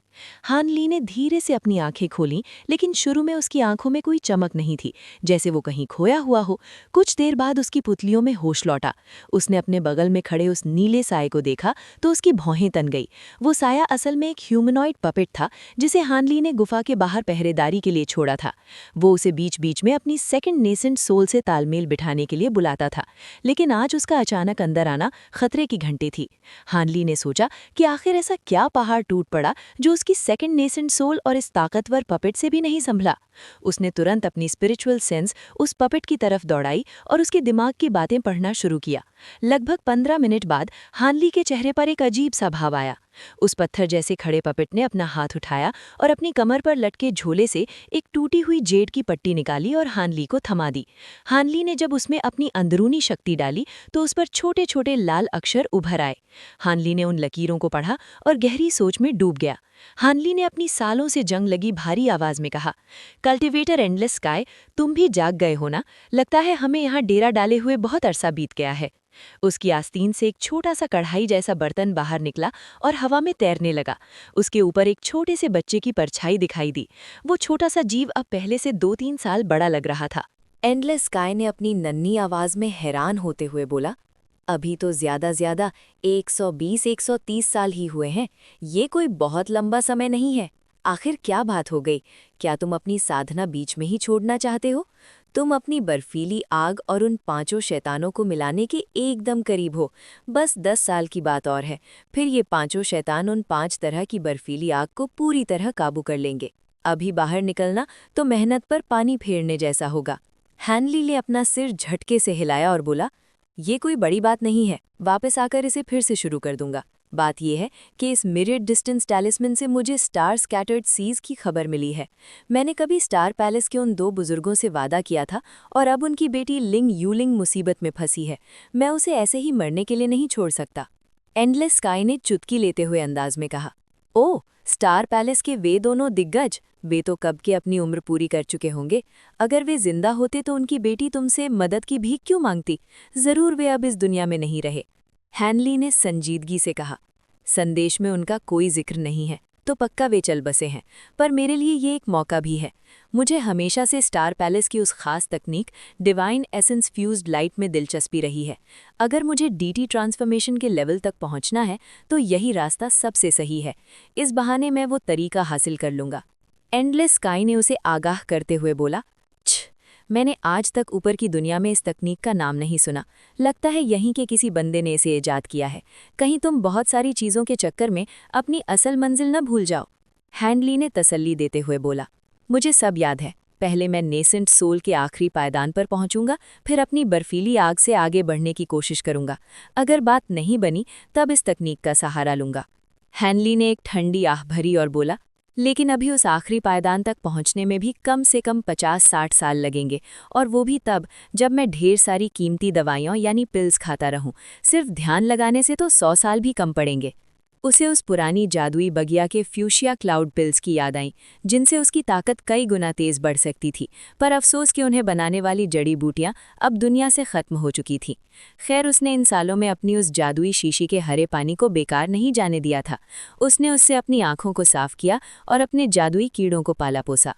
हान ली ने धीरे से अपनी आंखें खोलीं, लेकिन शुरू में उसकी आंखों में कोई चमक नहीं थी, जैसे वो कहीं खोया हुआ हो। कुछ देर बाद उसकी पुतलियों में होश लौटा। उसने अपने बगल में खड़े उस नीले साये को देखा तो उसकी भौहें तन गई। वो साया असल में एक ह्यूमनॉइड पपेट था, जिसे हान ली ने गुफा के बाहर पहरेदारी के लिए छोड़ा था। वो उसे बीच बीच में अपनी सेकंड नेसेंट सोल से तालमेल बिठाने के लिए बुलाता था, लेकिन आज उसका अचानक अंदर आना खतरे की घंटी थी। हान ली ने सोचा कि आखिर ऐसा क्या पहाड़ टूट पड़ा जो उसकी सेकंड नेसेंट सोल और इस ताकतवर पपेट से भी नहीं संभला। उसने तुरंत अपनी स्पिरिचुअल सेंस उस पपेट की तरफ दौड़ाई और उसके दिमाग की बातें पढ़ना शुरू किया। लगभग 15 मिनट बाद हानली के चेहरे पर एक अजीब सा भाव आया। उस पत्थर जैसे खड़े पपेट ने अपना हाथ उठाया और अपनी कमर पर लटके झोले से एक टूटी हुई जेड की पट्टी निकाली और हानली को थमा दी। हानली ने जब उसमें अपनी अंदरूनी शक्ति डाली तो उस पर छोटे छोटे लाल अक्षर उभर आए। हानली ने उन लकीरों को पढ़ा और गहरी सोच में डूब गया। हानली ने अपनी सालों से जंग लगी भारी आवाज में कहा, कल्टीवेटर एंडलेस स्काई, तुम भी जाग गए हो ना? लगता है हमें यहाँ डेरा डाले हुए बहुत अरसा बीत गया है। उसकी आस्तीन से एक छोटा सा कढ़ाई जैसा बर्तन बाहर निकला और हवा में तैरने लगा। उसके ऊपर एक छोटे से बच्चे की परछाई दिखाई दी। वो छोटा सा जीव अब पहले से 2-3 साल बड़ा लग रहा था। एंडलेस स्काई ने अपनी नन्ही आवाज में हैरान होते हुए बोला, अभी तो ज्यादा 120-130 साल ही हुए हैं। ये कोई बहुत लंबा समय नहीं है। आखिर क्या बात हो गई? क्या तुम अपनी साधना बीच में ही छोड़ना चाहते हो? तुम अपनी बर्फीली आग और उन 5 शैतानों को मिलाने के एकदम करीब हो। बस 10 साल की बात और है, फिर ये 5 शैतान उन 5 तरह की बर्फीली आग को पूरी तरह काबू कर लेंगे। अभी बाहर निकलना तो मेहनत पर पानी फेरने जैसा होगा। हैनली ने अपना सिर झटके से हिलाया और बोला, ये कोई बड़ी बात नहीं है, वापस आकर इसे फिर से शुरू कर दूंगा। बात यह है कि इस मिरर डिस्टेंस टैलिस्मन से मुझे स्टार स्कैटर्ड सीज की खबर मिली है। मैंने कभी स्टार पैलेस के उन 2 बुजुर्गों से वादा किया था और अब उनकी बेटी लिंग यूलिंग मुसीबत में फंसी है। मैं उसे ऐसे ही मरने के लिए नहीं छोड़ सकता। एंडलेस स्काई ने चुटकी लेते हुए अंदाज में कहा, ओह, स्टार पैलेस के वे दोनों दिग्गज, वे तो कब के अपनी उम्र पूरी कर चुके होंगे। अगर वे जिंदा होते तो उनकी बेटी तुमसे मदद की भीख क्यों मांगती? जरूर वे अब इस दुनिया में नहीं रहे। हैनली ने संजीदगी से कहा, संदेश में उनका कोई जिक्र नहीं है तो पक्का वे चल बसे हैं, पर मेरे लिए ये एक मौका भी है। मुझे हमेशा से स्टार पैलेस की उस खास तकनीक डिवाइन एसेंस फ्यूज्ड लाइट में दिलचस्पी रही है। अगर मुझे डीटी ट्रांसफॉर्मेशन के लेवल तक पहुंचना है तो यही रास्ता सबसे सही है। इस बहाने मैं वो तरीका हासिल कर लूंगा। एंडलेस स्काई ने उसे आगाह करते हुए बोला, मैंने आज तक ऊपर की दुनिया में इस तकनीक का नाम नहीं सुना। लगता है यहीं के किसी बंदे ने इसे ईजाद किया है। कहीं तुम बहुत सारी चीज़ों के चक्कर में अपनी असल मंजिल न भूल जाओ। हैनली ने तसल्ली देते हुए बोला, मुझे सब याद है। पहले मैं नेसेंट सोल के आखिरी पायदान पर पहुंचूंगा, फिर अपनी बर्फीली आग से आगे बढ़ने की कोशिश करूंगा। अगर बात नहीं बनी तब इस तकनीक का सहारा लूंगा। हैनली ने एक ठंडी आह भरी और बोला, लेकिन अभी उस आखिरी पायदान तक पहुंचने में भी कम से कम 50-60 साल लगेंगे, और वो भी तब जब मैं ढेर सारी कीमती दवाइयाँ यानी पिल्स खाता रहूं। सिर्फ ध्यान लगाने से तो 100 साल भी कम पड़ेंगे। उसे उस पुरानी जादुई बगिया के फ्यूशिया क्लाउड पिल्स की याद आई, जिनसे उसकी ताकत कई गुना तेज बढ़ सकती थी, पर अफसोस कि उन्हें बनाने वाली जड़ी बूटियां अब दुनिया से खत्म हो चुकी थीं। खैर, उसने इन सालों में अपनी उस जादुई शीशी के हरे पानी को बेकार नहीं जाने दिया था। उसने उससे अपनी आंखों को साफ किया और अपने जादुई कीड़ों को पाला पोसा।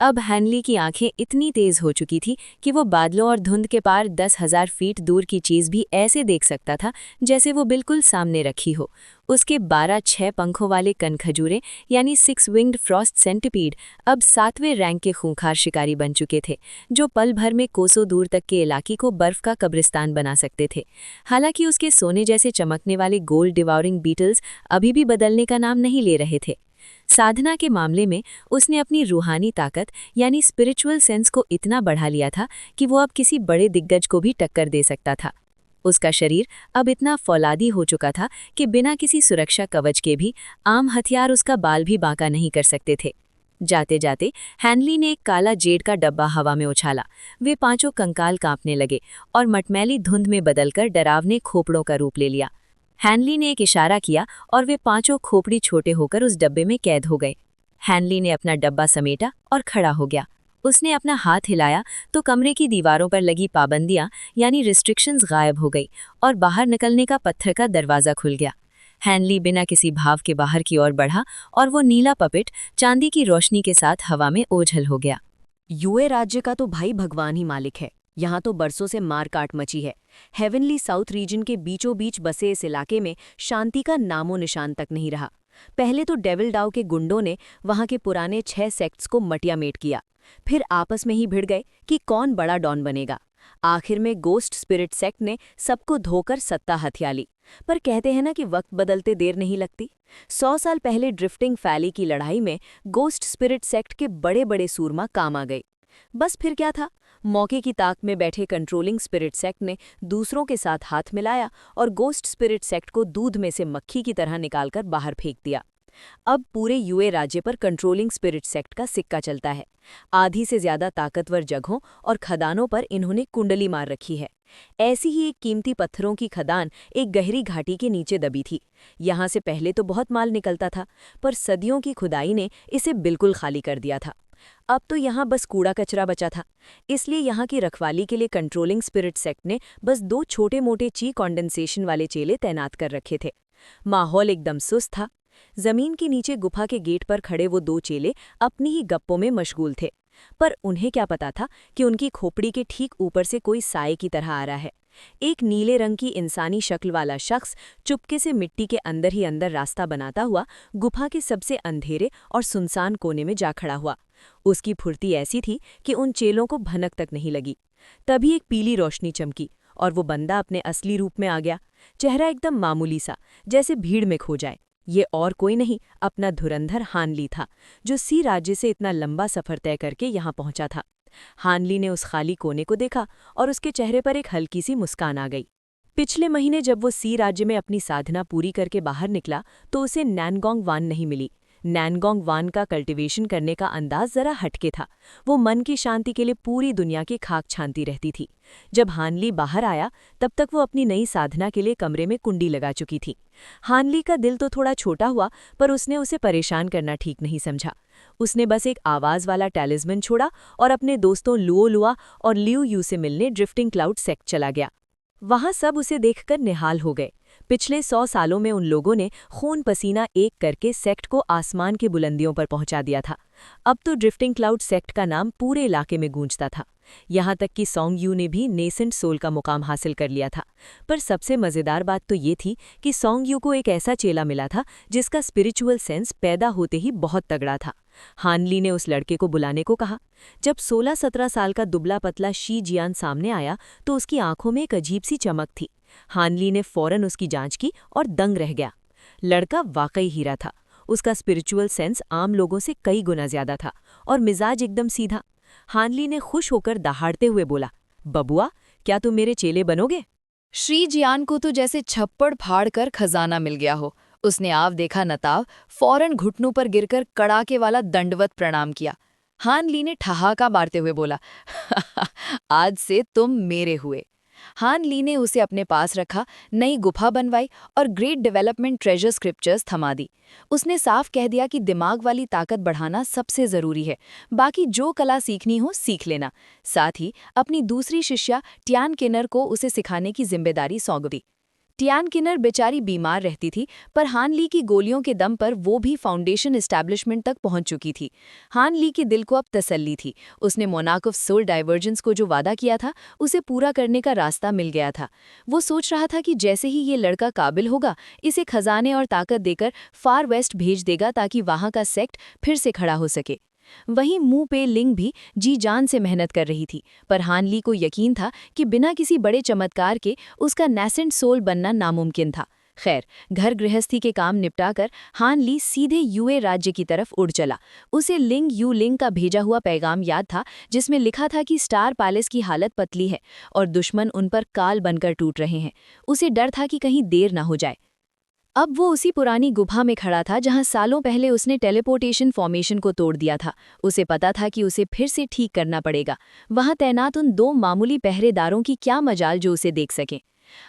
अब हैनली की आंखें इतनी तेज हो चुकी थी कि वो बादलों और धुंध के पार 10,000 फीट दूर की चीज भी ऐसे देख सकता था जैसे वो बिल्कुल सामने रखी हो। उसके 12-6 पंखों वाले कनखजूरे यानी 6 विंग्ड फ्रॉस्ट सेंटिपीड अब 7वें रैंक के खूंखार शिकारी बन चुके थे, जो पल भर में कोसों दूर तक के इलाके को बर्फ का कब्रिस्तान बना सकते थे। हालांकि उसके सोने जैसे चमकने वाले गोल्ड डिवॉरिंग बीटल्स अभी भी बदलने का नाम नहीं ले रहे थे। साधना के मामले में उसने अपनी रूहानी ताकत यानी स्पिरिचुअल सेंस को इतना बढ़ा लिया था कि वो अब किसी बड़े दिग्गज को भी टक्कर दे सकता था। उसका शरीर अब इतना फौलादी हो चुका था कि बिना किसी सुरक्षा कवच के भी आम हथियार उसका बाल भी बांका नहीं कर सकते थे। जाते जाते हैनली ने एक काला जेड का डब्बा हवा में उछाला। वे पांचों कंकाल कांपने लगे और मटमैली धुंध में बदलकर डरावने खोपड़ों का रूप ले लिया। हैनली ने एक इशारा किया और वे पांचों खोपड़ी छोटे होकर उस डब्बे में कैद हो गए। हैनली ने अपना डब्बा समेटा और खड़ा हो गया। उसने अपना हाथ हिलाया तो कमरे की दीवारों पर लगी पाबंदियां यानी रिस्ट्रिक्शंस गायब हो गई और बाहर निकलने का पत्थर का दरवाज़ा खुल गया। हैनली बिना किसी भाव के बाहर की ओर बढ़ा और वो नीला पपेट चांदी की रोशनी के साथ हवा में ओझल हो गया। यूए राज्य का तो भाई भगवान ही मालिक है। यहाँ तो बरसों से मार काट मची है। हेवनली साउथ रीजन के बीचों बीच बसे इस इलाके में शांति का नामो निशान तक नहीं रहा। पहले तो डेविल डाउ के गुंडों ने वहाँ के पुराने 6 सेक्ट्स को मटियामेट किया, फिर आपस में ही भिड़ गए कि कौन बड़ा डॉन बनेगा। आखिर में गोस्ट स्पिरिट सेक्ट ने सबको धोकर सत्ता हथिया ली। पर कहते हैं ना कि वक्त बदलते देर नहीं लगती। 100 साल पहले ड्रिफ्टिंग वैली की लड़ाई में गोस्ट स्पिरिट सेक्ट के बड़े बड़े सूरमा काम आ गए। बस फिर क्या था, मौके की ताक में बैठे कंट्रोलिंग स्पिरिट सेक्ट ने दूसरों के साथ हाथ मिलाया और गोस्ट स्पिरिट सेक्ट को दूध में से मक्खी की तरह निकालकर बाहर फेंक दिया। अब पूरे यूए राज्य पर कंट्रोलिंग स्पिरिट सेक्ट का सिक्का चलता है। आधी से ज्यादा ताकतवर जगहों और खदानों पर इन्होंने कुंडली मार रखी है। ऐसी ही एक कीमती पत्थरों की खदान एक गहरी घाटी के नीचे दबी थी। यहाँ से पहले तो बहुत माल निकलता था, पर सदियों की खुदाई ने इसे बिल्कुल खाली कर दिया था। अब तो यहाँ बस कूड़ा कचरा बचा था। इसलिए यहाँ की रखवाली के लिए कंट्रोलिंग स्पिरिट सेक्ट ने बस 2 छोटे मोटे ची कॉन्डेंसेशन वाले चेले तैनात कर रखे थे। माहौल एकदम सुस्त था। जमीन के नीचे गुफा के गेट पर खड़े वो 2 चेले अपनी ही गप्पों में मशगूल थे, पर उन्हें क्या पता था कि उनकी खोपड़ी के ठीक ऊपर से कोई साए की तरह आ रहा है। एक नीले रंग की इंसानी शक्ल वाला शख्स चुपके से मिट्टी के अंदर ही अंदर रास्ता बनाता हुआ गुफा के सबसे अंधेरे और सुनसान कोने में जा खड़ा हुआ। उसकी फुर्ती ऐसी थी कि उन चेलों को भनक तक नहीं लगी। तभी एक पीली रोशनी चमकी और वो बंदा अपने असली रूप में आ गया। चेहरा एकदम मामूली सा, जैसे भीड़ में खो जाए। ये और कोई नहीं, अपना धुरंधर हानली था, जो सी राज्य से इतना लंबा सफर तय करके यहाँ पहुंचा था। हानली ने उस खाली कोने को देखा और उसके चेहरे पर एक हल्की सी मुस्कान आ गई। पिछले महीने जब वो सी राज्य में अपनी साधना पूरी करके बाहर निकला तो उसे नैनगोंग वान नहीं मिली। नैनगोंग वान का कल्टीवेशन करने का अंदाज जरा हटके था। वो मन की शांति के लिए पूरी दुनिया की खाक छानती रहती थी। जब हानली बाहर आया तब तक वो अपनी नई साधना के लिए कमरे में कुंडी लगा चुकी थी। हानली का दिल तो थोड़ा छोटा हुआ, पर उसने उसे परेशान करना ठीक नहीं समझा। उसने बस एक आवाज वाला टैलिस्मन छोड़ा और अपने दोस्तों लुओ लुआ और लिऊ यू से मिलने ड्रिफ्टिंग क्लाउड सेक्ट चला गया। वहां सब उसे देखकर निहाल हो गए। पिछले 100 सालों में उन लोगों ने खून पसीना एक करके सेक्ट को आसमान की बुलंदियों पर पहुंचा दिया था। अब तो ड्रिफ्टिंग क्लाउड सेक्ट का नाम पूरे इलाके में गूंजता था। यहाँ तक कि सोंग यू ने भी नेसेंट सोल का मुकाम हासिल कर लिया था। पर सबसे मज़ेदार बात तो ये थी कि सोंग यू को एक ऐसा चेला मिला था जिसका स्पिरिचुअल सेंस पैदा होते ही बहुत तगड़ा था। हानली ने उस लड़के को बुलाने को कहा। जब 16-17 साल का दुबला पतला शी जियान सामने आया तो उसकी आंखों में एक अजीब सी चमक थी। हानली ने फौरन उसकी जांच की और दंग रह गया। लड़का वाकई हीरा था। उसका स्पिरिचुअल सेंस आम लोगों से कई गुना ज्यादा था और मिजाज एकदम सीधा। हानली ने खुश होकर दहाड़ते हुए बोला, बबुआ, क्या तुम मेरे चेले बनोगे? श्री जियान को तो जैसे छप्पड़ फाड़ कर खजाना मिल गया हो। उसने आव देखा नताव फौरन घुटनों पर गिरकर कड़ाके वाला दंडवत प्रणाम किया। हान ली ने ठहाका मारते हुए बोला, आज से तुम मेरे हुए। हान ली ने उसे अपने पास रखा, नई गुफा बनवाई और ग्रेट डेवलपमेंट ट्रेजर स्क्रिप्चर्स थमा दी। उसने साफ कह दिया कि दिमाग वाली ताकत बढ़ाना सबसे ज़रूरी है, बाकी जो कला सीखनी हो सीख लेना। साथ ही अपनी दूसरी शिष्या टियान किनर को उसे सिखाने की जिम्मेदारी सौंप दी। टियान किनर बेचारी बीमार रहती थी, पर हान ली की गोलियों के दम पर वो भी फाउंडेशन एस्टैब्लिशमेंट तक पहुंच चुकी थी। हान ली के दिल को अब तसल्ली थी। उसने मोनाक ऑफ सोल डाइवर्जेंस को जो वादा किया था उसे पूरा करने का रास्ता मिल गया था। वो सोच रहा था कि जैसे ही ये लड़का काबिल होगा, इसे खजाने और ताकत देकर फार वेस्ट भेज देगा ताकि वहां का सेक्ट फिर से खड़ा हो सके। वहीं मुंह पे लिंग भी जी जान से मेहनत कर रही थी, पर हान ली को यकीन था कि बिना किसी बड़े चमत्कार के उसका नेसेंट सोल बनना नामुमकिन था। खैर, घर गृहस्थी के काम निपटाकर हान ली सीधे यूए राज्य की तरफ उड़ चला। उसे लिंग यू लिंग का भेजा हुआ पैगाम याद था, जिसमें लिखा था कि स्टार पैलेस की हालत पतली है और दुश्मन उन पर काल बनकर टूट रहे हैं। उसे डर था कि कहीं देर न हो जाए। अब वो उसी पुरानी गुफा में खड़ा था जहां सालों पहले उसने टेलीपोर्टेशन फॉर्मेशन को तोड़ दिया था। उसे पता था कि उसे फिर से ठीक करना पड़ेगा। वहां तैनात उन 2 मामूली पहरेदारों की क्या मजाल जो उसे देख सकें।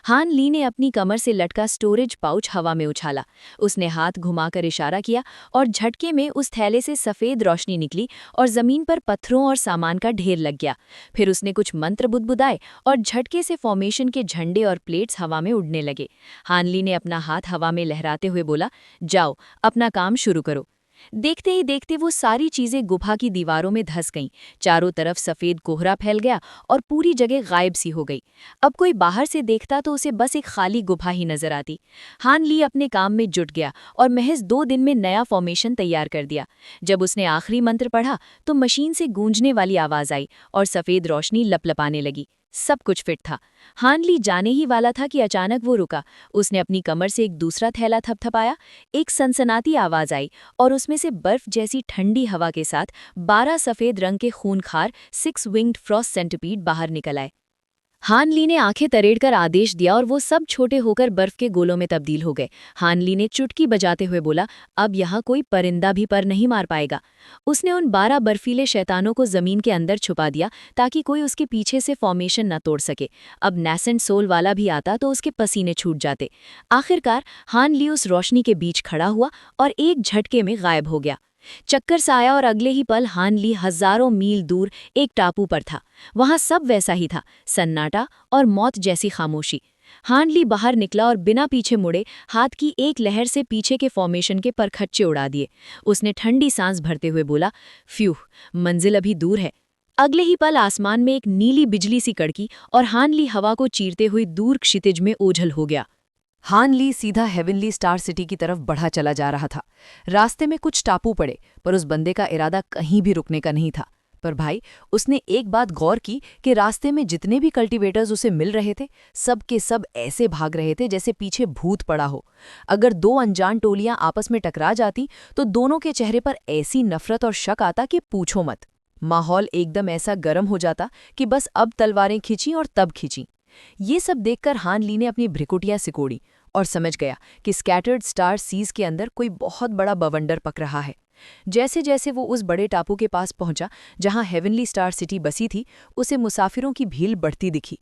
हान ली ने अपनी कमर से लटका स्टोरेज पाउच हवा में उछाला। उसने हाथ घुमाकर इशारा किया और झटके में उस थैले से सफ़ेद रोशनी निकली और ज़मीन पर पत्थरों और सामान का ढेर लग गया। फिर उसने कुछ मंत्र बुदबुदाए और झटके से फॉर्मेशन के झंडे और प्लेट्स हवा में उड़ने लगे। हान ली ने अपना हाथ हवा में लहराते हुए बोला, जाओ, अपना काम शुरू करो। देखते ही देखते वो सारी चीजें गुफा की दीवारों में धंस गईं। चारों तरफ सफेद कोहरा फैल गया और पूरी जगह गायब सी हो गई। अब कोई बाहर से देखता तो उसे बस एक खाली गुफा ही नजर आती। हान ली अपने काम में जुट गया और महज 2 दिन में नया फॉर्मेशन तैयार कर दिया। जब उसने आखिरी मंत्र पढ़ा तो मशीन से गूंजने वाली आवाज आई और सफेद रोशनी लपलपाने लगी। सब कुछ फिट था। हान ली जाने ही वाला था कि अचानक वो रुका। उसने अपनी कमर से एक दूसरा थैला थपथपाया। एक सनसनाती आवाज आई और उसमें से बर्फ जैसी ठंडी हवा के साथ 12 सफेद रंग के खूनखार 6 विंग्ड फ्रॉस्ट सेंटिपीड बाहर निकल आए। हान ली ने आंखें तरेड़कर आदेश दिया और वो सब छोटे होकर बर्फ के गोलों में तब्दील हो गए। हान ली ने चुटकी बजाते हुए बोला, अब यहाँ कोई परिंदा भी पर नहीं मार पाएगा। उसने उन 12 बर्फीले शैतानों को जमीन के अंदर छुपा दिया ताकि कोई उसके पीछे से फॉर्मेशन न तोड़ सके। अब नैसेंट सोल वाला भी आता तो उसके पसीने छूट जाते। आखिरकार हान ली उस रोशनी के बीच खड़ा हुआ और एक झटके में गायब हो गया। चक्कर सा आया और अगले ही पल हान ली हजारों मील दूर एक टापू पर था। वहां सब वैसा ही था, सन्नाटा और मौत जैसी खामोशी। हान ली बाहर निकला और बिना पीछे मुड़े हाथ की एक लहर से पीछे के फॉर्मेशन के परखच्चे उड़ा दिए। उसने ठंडी सांस भरते हुए बोला, फ्यूह, मंजिल अभी दूर है। अगले ही पल आसमान में एक नीली बिजली सी कड़की और हान ली हवा को चीरते हुए दूर क्षितिज में ओझल हो गया। हान ली सीधा हेवनली स्टार सिटी की तरफ बढ़ा चला जा रहा था। रास्ते में कुछ टापू पड़े, पर उस बंदे का इरादा कहीं भी रुकने का नहीं था। पर भाई, उसने एक बात गौर की कि रास्ते में जितने भी कल्टीवेटर्स उसे मिल रहे थे, सब के सब ऐसे भाग रहे थे जैसे पीछे भूत पड़ा हो। अगर 2 अनजान टोलियां आपस में टकरा जाती तो दोनों के चेहरे पर ऐसी नफरत और शक आता कि पूछो मत। माहौल एकदम ऐसा गर्म हो जाता कि बस अब तलवारें खींची और तब खींची। ये सब देखकर हान ली ने अपनी भ्रिकुटियां सिकोड़ी और समझ गया कि स्कैटर्ड स्टार सीज के अंदर कोई बहुत बड़ा बवंडर पक रहा है। जैसे जैसे वो उस बड़े टापू के पास पहुंचा जहां हेवनली स्टार सिटी बसी थी, उसे मुसाफिरों की भीड़ बढ़ती दिखी।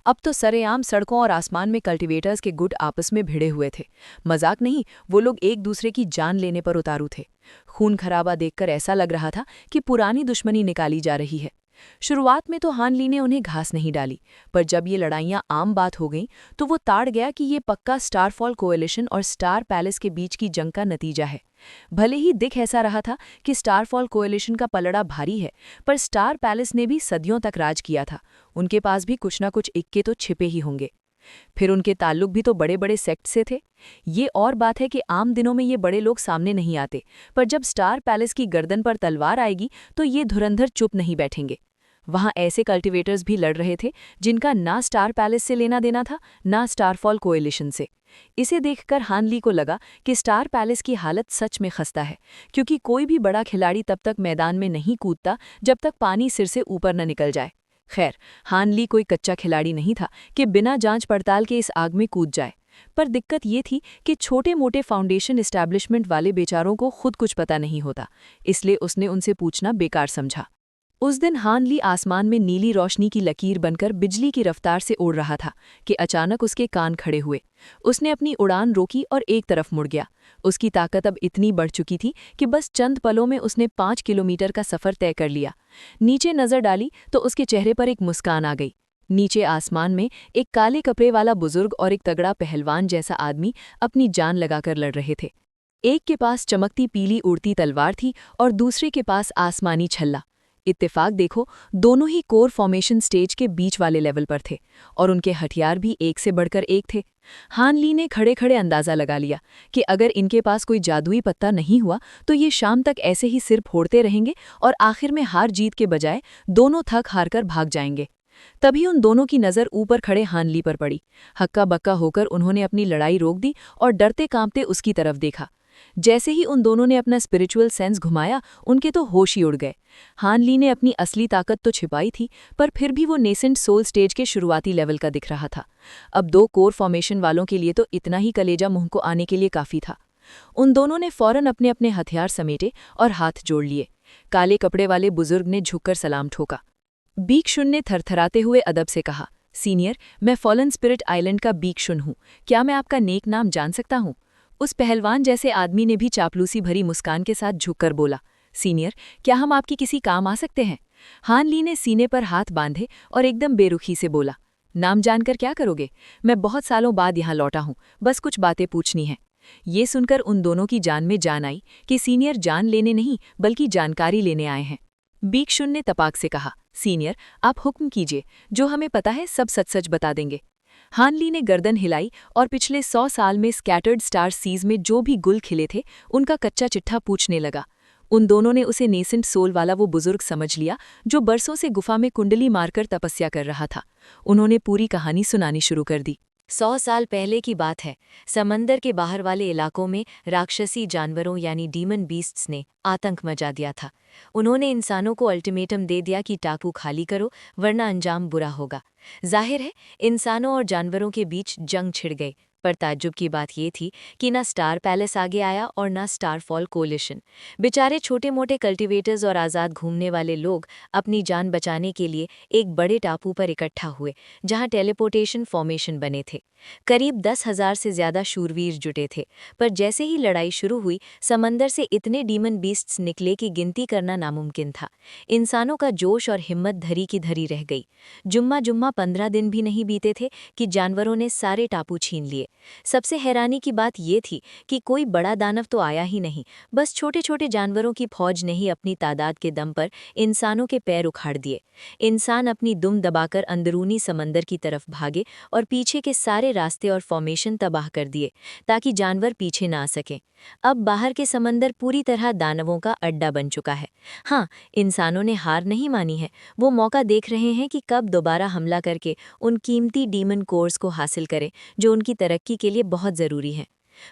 अब तो सरेआम सड़कों और आसमान में कल्टीवेटर्स के गुट आपस में भिड़े हुए थे। मजाक नहीं, वो लोग एक दूसरे की जान लेने पर उतारू थे। खून खराबा देखकर ऐसा लग रहा था कि पुरानी दुश्मनी निकाली जा रही है। शुरुआत में तो हान ली ने उन्हें घास नहीं डाली, पर जब ये लड़ाइयां आम बात हो गईं तो वो ताड़ गया कि ये पक्का स्टारफॉल कोएलिशन और स्टार पैलेस के बीच की जंग का नतीजा है। भले ही दिख ऐसा रहा था कि स्टारफॉल कोएलिशन का पलड़ा भारी है, पर स्टार पैलेस ने भी सदियों तक राज किया था। उनके पास भी कुछ ना कुछ इक्के तो छिपे ही होंगे। फिर उनके ताल्लुक भी तो बड़े बड़े सेक्ट से थे। ये और बात है कि आम दिनों में ये बड़े लोग सामने नहीं आते, पर जब स्टार पैलेस की गर्दन पर तलवार आएगी तो ये धुरंधर चुप नहीं बैठेंगे। वहां ऐसे कल्टीवेटर्स भी लड़ रहे थे जिनका ना स्टार पैलेस से लेना देना था, ना स्टारफॉल कोएलिशन से। इसे देखकर हान ली को लगा कि स्टार पैलेस की हालत सच में खस्ता है, क्योंकि कोई भी बड़ा खिलाड़ी तब तक मैदान में नहीं कूदता जब तक पानी सिर से ऊपर न निकल जाए। खैर, हान ली कोई कच्चा खिलाड़ी नहीं था कि बिना जांच पड़ताल के इस आग में कूद जाए। पर दिक्कत ये थी कि छोटे मोटे फाउंडेशन एस्टैब्लिशमेंट वाले बेचारों को खुद कुछ पता नहीं होता, इसलिए उसने उनसे पूछना बेकार समझा। उस दिन हान ली आसमान में नीली रोशनी की लकीर बनकर बिजली की रफ्तार से उड़ रहा था कि अचानक उसके कान खड़े हुए। उसने अपनी उड़ान रोकी और एक तरफ मुड़ गया। उसकी ताकत अब इतनी बढ़ चुकी थी कि बस चंद पलों में उसने 5 किलोमीटर का सफ़र तय कर लिया। नीचे नज़र डाली तो उसके चेहरे पर एक मुस्कान आ गई। नीचे आसमान में एक काले कपड़े वाला बुजुर्ग और एक तगड़ा पहलवान जैसा आदमी अपनी जान लगाकर लड़ रहे थे। एक के पास चमकती पीली उड़ती तलवार थी और दूसरे के पास आसमानी छल्ला। इत्तेफाक देखो, दोनों ही कोर फॉर्मेशन स्टेज के बीच वाले लेवल पर थे और उनके हथियार भी एक से बढ़कर एक थे। हान ली ने खड़े खड़े अंदाज़ा लगा लिया कि अगर इनके पास कोई जादुई पत्ता नहीं हुआ तो ये शाम तक ऐसे ही सिर फोड़ते रहेंगे और आखिर में हार जीत के बजाय दोनों थक हारकर भाग जाएंगे। तभी उन दोनों की नज़र ऊपर खड़े हानली पर पड़ी। हक्का बक्का होकर उन्होंने अपनी लड़ाई रोक दी और डरते कांपते उसकी तरफ देखा। जैसे ही उन दोनों ने अपना स्पिरिचुअल सेंस घुमाया, उनके तो होश ही उड़ गए। हान ली ने अपनी असली ताकत तो छिपाई थी, पर फिर भी वो नेसेंट सोल स्टेज के शुरुआती लेवल का दिख रहा था। अब 2 कोर फॉर्मेशन वालों के लिए तो इतना ही कलेजा मुंह को आने के लिए काफी था। उन दोनों ने फौरन अपने अपने हथियार समेटे और हाथ जोड़ लिए। काले कपड़े वाले बुजुर्ग ने झुककर सलाम ठोका। बीकशुन ने थरथराते हुए अदब से कहा, सीनियर, मैं फॉलन स्पिरिट आइलैंड का बीकशुन हूँ। क्या मैं आपका नेक नाम जान सकता हूँ? उस पहलवान जैसे आदमी ने भी चापलूसी भरी मुस्कान के साथ झुककर बोला, सीनियर, क्या हम आपकी किसी काम आ सकते हैं? हान ली ने सीने पर हाथ बांधे और एकदम बेरुखी से बोला, नाम जानकर क्या करोगे? मैं बहुत सालों बाद यहाँ लौटा हूँ, बस कुछ बातें पूछनी हैं। ये सुनकर उन दोनों की जान में जान आई कि सीनियर जान लेने नहीं बल्कि जानकारी लेने आए हैं। बीकशुन ने तपाक से कहा, सीनियर, आप हुक्म कीजिए, जो हमें पता है सब सच सच बता देंगे। हान ली ने गर्दन हिलाई और पिछले 100 साल में स्कैटर्ड स्टार सीज में जो भी गुल खिले थे उनका कच्चा चिट्ठा पूछने लगा। उन दोनों ने उसे नेसेंट सोल वाला वो बुजुर्ग समझ लिया जो बरसों से गुफा में कुंडली मारकर तपस्या कर रहा था। उन्होंने पूरी कहानी सुनानी शुरू कर दी। 100 साल पहले की बात है। समंदर के बाहर वाले इलाकों में राक्षसी जानवरों यानी डीमन बीस्ट्स ने आतंक मचा दिया था। उन्होंने इंसानों को अल्टीमेटम दे दिया कि टापू खाली करो वरना अंजाम बुरा होगा। जाहिर है, इंसानों और जानवरों के बीच जंग छिड़ गई। पर ताज्जुब की बात ये थी कि ना स्टार पैलेस आगे आया और ना स्टारफॉल कोलिशन। बेचारे छोटे मोटे कल्टीवेटर्स और आज़ाद घूमने वाले लोग अपनी जान बचाने के लिए एक बड़े टापू पर इकट्ठा हुए, जहां टेलीपोर्टेशन फॉर्मेशन बने थे। करीब 10,000 से ज्यादा शूरवीर जुटे थे, पर जैसे ही लड़ाई शुरू हुई, समंदर से इतने डीमन बीस्ट्स निकले कि गिनती करना नामुमकिन था। इंसानों का जोश और हिम्मत धरी की धरी रह गई। जुम्मा 15 दिन भी नहीं बीते थे कि जानवरों ने सारे टापू छीन लिए। सबसे हैरानी की बात ये थी कि कोई बड़ा दानव तो आया ही नहीं, बस छोटे छोटे जानवरों की फौज ने ही अपनी तादाद के दम पर इंसानों के पैर उखाड़ दिए। इंसान अपनी दुम दबाकर अंदरूनी समंदर की तरफ भागे और पीछे के सारे रास्ते और फॉर्मेशन तबाह कर दिए ताकि जानवर पीछे ना आ सकें। अब बाहर के समंदर पूरी तरह दानवों का अड्डा बन चुका है। हाँ, इंसानों ने हार नहीं मानी है। वो मौका देख रहे हैं कि कब दोबारा हमला करके उन कीमती डीमन कोर्स को हासिल करें जो उनकी तरक्की के लिए बहुत ज़रूरी है।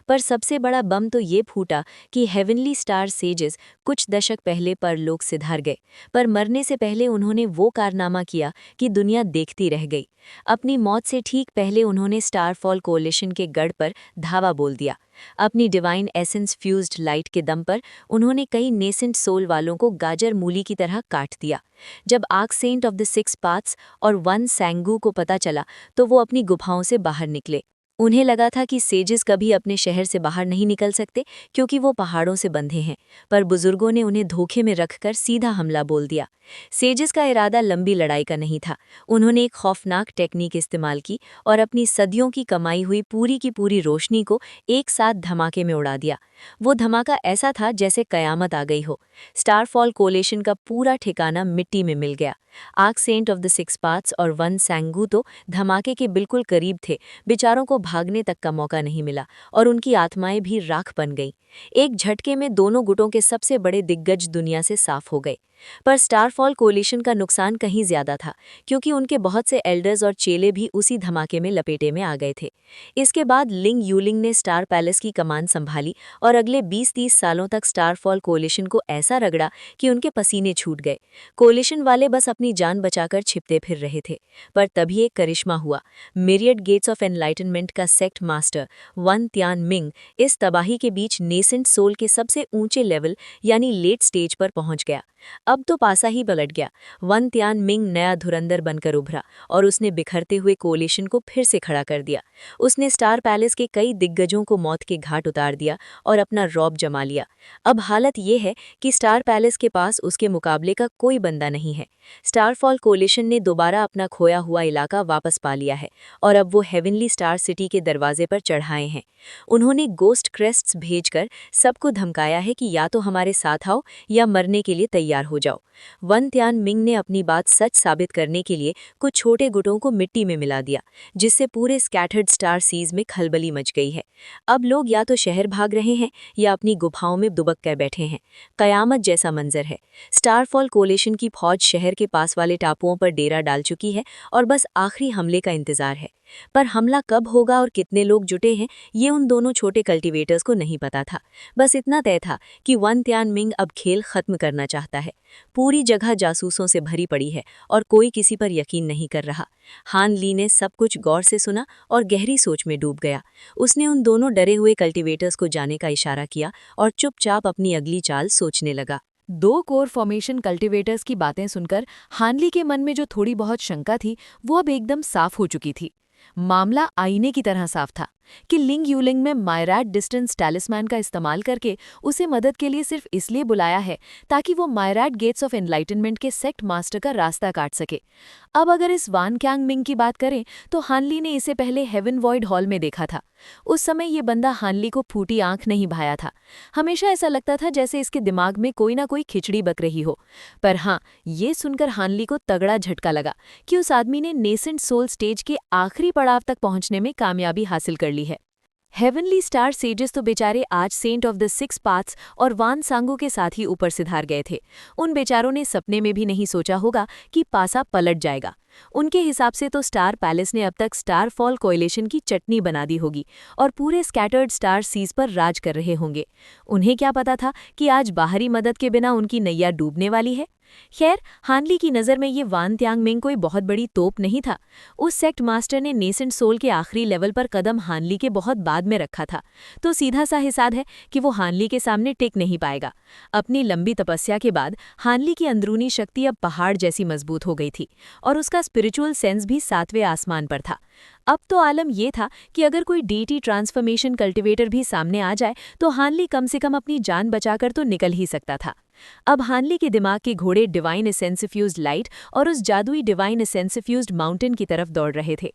पर सबसे बड़ा बम तो ये फूटा कि हेवनली स्टार सेजेस कुछ दशक पहले परलोक सिधार गए, पर मरने से पहले उन्होंने वो कारनामा किया कि दुनिया देखती रह गई। अपनी मौत से ठीक पहले उन्होंने स्टारफॉल कोलिशन के गढ़ पर धावा बोल दिया। अपनी डिवाइन एसेंस फ्यूज्ड लाइट के दम पर उन्होंने कई नेसेंट सोल वालों को गाजर मूली की तरह काट दिया। जब arch saint of the 6 paths और 1 सैंगू को पता चला तो वो अपनी गुफाओं से बाहर निकले। उन्हें लगा था कि सेजेस कभी अपने शहर से बाहर नहीं निकल सकते क्योंकि वो पहाड़ों से बंधे हैं, पर बुजुर्गों ने उन्हें धोखे में रखकर सीधा हमला बोल दिया। सेजेस का इरादा लंबी लड़ाई का नहीं था। उन्होंने एक खौफनाक टेक्निक इस्तेमाल की और अपनी सदियों की कमाई हुई पूरी की पूरी रोशनी को एक साथ धमाके में उड़ा दिया। वो धमाका ऐसा था जैसे कयामत आ गई हो। स्टारफॉल कोलिशन का पूरा ठिकाना मिट्टी में मिल गया। Arch saint of the 6 paths और 1 सैंगू तो धमाके के बिल्कुल करीब थे। बेचारों को भागने तक का मौका नहीं मिला और उनकी आत्माएं भी राख बन गईं। एक झटके में दोनों गुटों के सबसे बड़े दिग्गज दुनिया से साफ हो गए। पर स्टारफॉल कोलिशन का नुकसान कहीं ज्यादा था, क्योंकि उनके बहुत से एल्डर्स और चेले भी उसी धमाके में लपेटे में आ गए थे। इसके बाद लिंग यूलिंग ने स्टार पैलेस की कमान संभाली और अगले 20-30 सालों तक स्टारफॉल कोलिशन को ऐसा रगड़ा कि उनके पसीने छूट गए। कोलिशन वाले बस अपनी जान बचाकर छिपते फिर रहे थे। पर तभी एक करिश्मा हुआ। मिरियड गेट्स ऑफ एनलाइटनमेंट का सेक्ट मास्टर वन त्यान मिंग इस तबाही के बीच नेसेंट सोल के सबसे ऊंचे लेवल यानी लेट स्टेज पर पहुंच गया। अब तो पासा ही पलट गया। वन त्यान मिंग नया धुरंधर बनकर उभरा और उसने बिखरते हुए कोलिशन को फिर से खड़ा कर दिया। उसने स्टार पैलेस के कई दिग्गजों को मौत के घाट उतार दिया और अपना रौब जमा लिया। अब हालत ये है कि स्टार पैलेस के पास उसके मुकाबले का कोई बंदा नहीं है। स्टारफॉल कोलिशन ने दोबारा अपना खोया हुआ इलाका वापस पा लिया है और अब वो हेवनली स्टार सिटी के दरवाजे पर चढ़ाए हैं। उन्होंने गोस्ट क्रेस्ट्स भेजकर सबको धमकाया है कि या तो हमारे साथ आओ या मरने के लिए तैयार हो हो जाओ। वन त्यान मिंग ने अपनी बात सच साबित करने के लिए कुछ छोटे गुटों को मिट्टी में मिला दिया, जिससे पूरे स्कैटर्ड स्टार सीज में खलबली मच गई है। अब लोग या तो शहर भाग रहे हैं या अपनी गुफाओं में दुबक कर बैठे हैं। कयामत जैसा मंजर है। स्टारफॉल कोलिशन की फौज शहर के पास वाले टापुओं पर डेरा डाल चुकी है और बस आखिरी हमले का इंतजार है। पर हमला कब होगा और कितने लोग जुटे हैं, ये उन दोनों छोटे कल्टीवेटर्स को नहीं पता था। बस इतना तय था कि वन त्यान मिंग अब खेल खत्म करना चाहता है। पूरी जगह जासूसों से भरी पड़ी है और कोई किसी पर यकीन नहीं कर रहा। हान ली ने सब कुछ गौर से सुना और गहरी सोच में डूब गया। उसने उन दोनों डरे हुए कल्टीवेटर्स को जाने का इशारा किया और चुपचाप अपनी अगली चाल सोचने लगा। 2 कोर फॉर्मेशन कल्टीवेटर्स की बातें सुनकर हानली के मन में जो थोड़ी बहुत शंका थी वो अब एकदम साफ हो चुकी थी। मामला आईने की तरह साफ था कि लिंग यूलिंग में मायराट डिस्टेंस टैलिस्मैन का इस्तेमाल करके उसे मदद के लिए सिर्फ इसलिए बुलाया है ताकि वो मायराट गेट्स ऑफ एनलाइटनमेंट के सेक्ट मास्टर का रास्ता काट सके। अब अगर इस वान क्यांग मिंग की बात करें तो हानली ने इसे पहले हेवन वॉइड हॉल में देखा था। उस समय ये बंदा हानली को फूटी आंख नहीं भाया था। हमेशा ऐसा लगता था जैसे इसके दिमाग में कोई ना कोई खिचड़ी बक रही हो। पर हाँ, ये सुनकर हानली को तगड़ा झटका लगा कि उस आदमी ने नेसेंट सोल स्टेज के आखिरी पड़ाव तक पहुंचने में कामयाबी हासिल कर ली है। हेवनली स्टार सेजेस तो बेचारे आज सेंट ऑफ द 6 पाथ्स और वान सांगो के साथ ही ऊपर सिधार गए थे। उन बेचारों ने सपने में भी नहीं सोचा होगा कि पासा पलट जाएगा। उनके हिसाब से तो स्टार पैलेस ने अब तक स्टारफॉल कोएलिशन की चटनी बना दी होगी और पूरे स्कैटर्ड स्टार सीज पर राज कर रहे होंगे। उन्हें क्या पता था कि आज बाहरी मदद के बिना उनकी नैया डूबने वाली है। खैर, हानली की नज़र में ये वान त्यान मिंग कोई बहुत बड़ी तोप नहीं था। उस सेक्ट मास्टर ने नेसेंट सोल के आखिरी लेवल पर कदम हानली के बहुत बाद में रखा था, तो सीधा सा हिसाब है कि वो हानली के सामने टिक नहीं पाएगा। अपनी लंबी तपस्या के बाद हानली की अंदरूनी शक्ति अब पहाड़ जैसी मजबूत हो गई थी और उसका स्पिरिचुअल सेंस भी 7वें आसमान पर था। अब तो आलम ये था कि अगर कोई डीटी ट्रांसफॉर्मेशन कल्टीवेटर भी सामने आ जाए तो हानली कम से कम अपनी जान बचाकर तो निकल ही सकता था। अब हानली के दिमाग के घोड़े डिवाइन एसेंसिफ्यूज्ड लाइट और उस जादुई डिवाइन एसेंसिफ्यूज्ड माउंटेन की तरफ दौड़ रहे थे।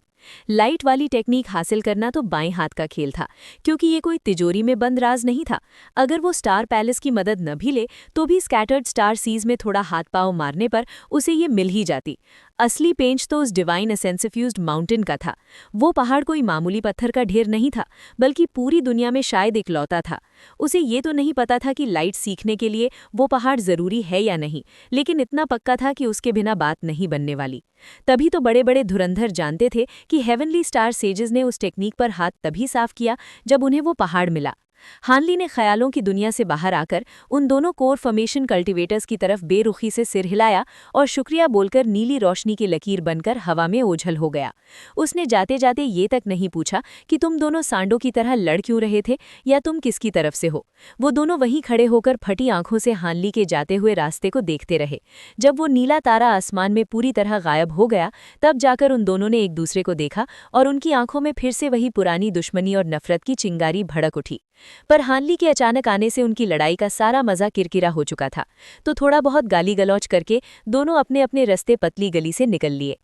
लाइट वाली टेक्निक हासिल करना तो बाएं हाथ का खेल था, क्योंकि ये कोई तिजोरी में बंद राज नहीं था। अगर वो स्टार पैलेस की मदद न भी ले तो भी स्कैटर्ड स्टार सीज में थोड़ा हाथ पांव मारने पर उसे ये मिल ही जाती। असली पेंच तो उस डिवाइन एसेंसिफ्यूज्ड माउंटेन का था। वो पहाड़ कोई मामूली पत्थर का ढेर नहीं था, बल्कि पूरी दुनिया में शायद इकलौता था। उसे ये तो नहीं पता था कि लाइट सीखने के लिए वो पहाड़ जरूरी है या नहीं, लेकिन इतना पक्का था कि उसके बिना बात नहीं बनने वाली। तभी तो बड़े बड़े धुरंधर जानते थे कि हेवनली स्टार सेजेस ने उस टेक्निक पर हाथ तभी साफ किया जब उन्हें वो पहाड़ मिला। हानली ने ख्यालों की दुनिया से बाहर आकर उन दोनों कोर फॉर्मेशन कल्टीवेटर्स की तरफ बेरुखी से सिर हिलाया और शुक्रिया बोलकर नीली रोशनी की लकीर बनकर हवा में ओझल हो गया। उसने जाते जाते ये तक नहीं पूछा कि तुम दोनों सांडों की तरह लड़ क्यों रहे थे या तुम किसकी तरफ से हो। वो दोनों वहीं खड़े होकर फटी आंखों से हानली के जाते हुए रास्ते को देखते रहे। जब वो नीला तारा आसमान में पूरी तरह गायब हो गया, तब जाकर उन दोनों ने एक दूसरे को देखा और उनकी आंखों में फिर से वही पुरानी दुश्मनी और नफरत की चिंगारी भड़क उठी। पर हानली के अचानक आने से उनकी लड़ाई का सारा मजा किरकिरा हो चुका था, तो थोड़ा बहुत गाली गलौज करके दोनों अपने अपने रास्ते पतली गली से निकल लिए।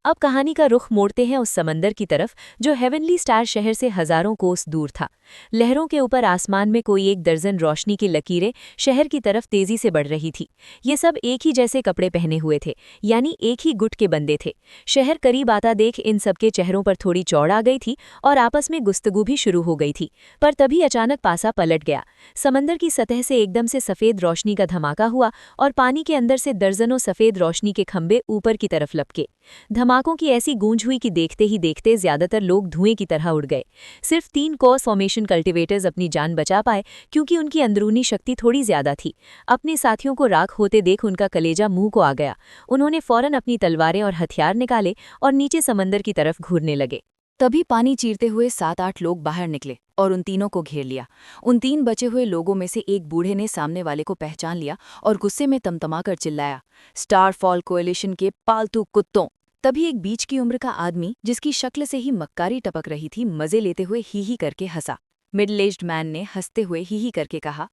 अब कहानी का रुख मोड़ते हैं उस समंदर की तरफ जो हेवनली स्टार शहर से हजारों कोस दूर था। लहरों के ऊपर आसमान में कोई 1 दर्जन रोशनी की लकीरें शहर की तरफ तेजी से बढ़ रही थी। ये सब एक ही जैसे कपड़े पहने हुए थे, यानी एक ही गुट के बंदे थे। शहर करीब आता देख इन सबके चेहरों पर थोड़ी चौड़ आ गई थी और आपस में गुफ्तगू भी शुरू हो गई थी। पर तभी अचानक पासा पलट गया। समंदर की सतह से एकदम से सफ़ेद रोशनी का धमाका हुआ और पानी के अंदर से दर्जनों सफ़ेद रोशनी के खंभे ऊपर की तरफ लपके। धमाकों की ऐसी गूंज हुई कि देखते ही देखते ज्यादातर लोग धुएं की तरह उड़ गए। सिर्फ 3 कोर्स फॉर्मेशन कल्टीवेटर्स अपनी जान बचा पाए, क्योंकि उनकी अंदरूनी शक्ति थोड़ी ज्यादा थी। अपने साथियों को राख होते देख उनका कलेजा मुंह को आ गया। उन्होंने फौरन अपनी तलवारें और हथियार निकाले और नीचे समंदर की तरफ घूरने लगे। तभी पानी चीरते हुए 7-8 लोग बाहर निकले और उन तीनों को घेर लिया। उन 3 बचे हुए लोगों में से एक बूढ़े ने सामने वाले को पहचान लिया और गुस्से में तमतमाकर चिल्लाया, स्टारफॉल कोएलिशन के पालतू कुत्तों! तभी एक बीच की उम्र का आदमी, जिसकी शक्ल से ही मक्कारी टपक रही थी, मजे लेते हुए ही ही करके हंसा। मिडिल एज्ड मैन ने हंसते हुए ही ही करके कहा,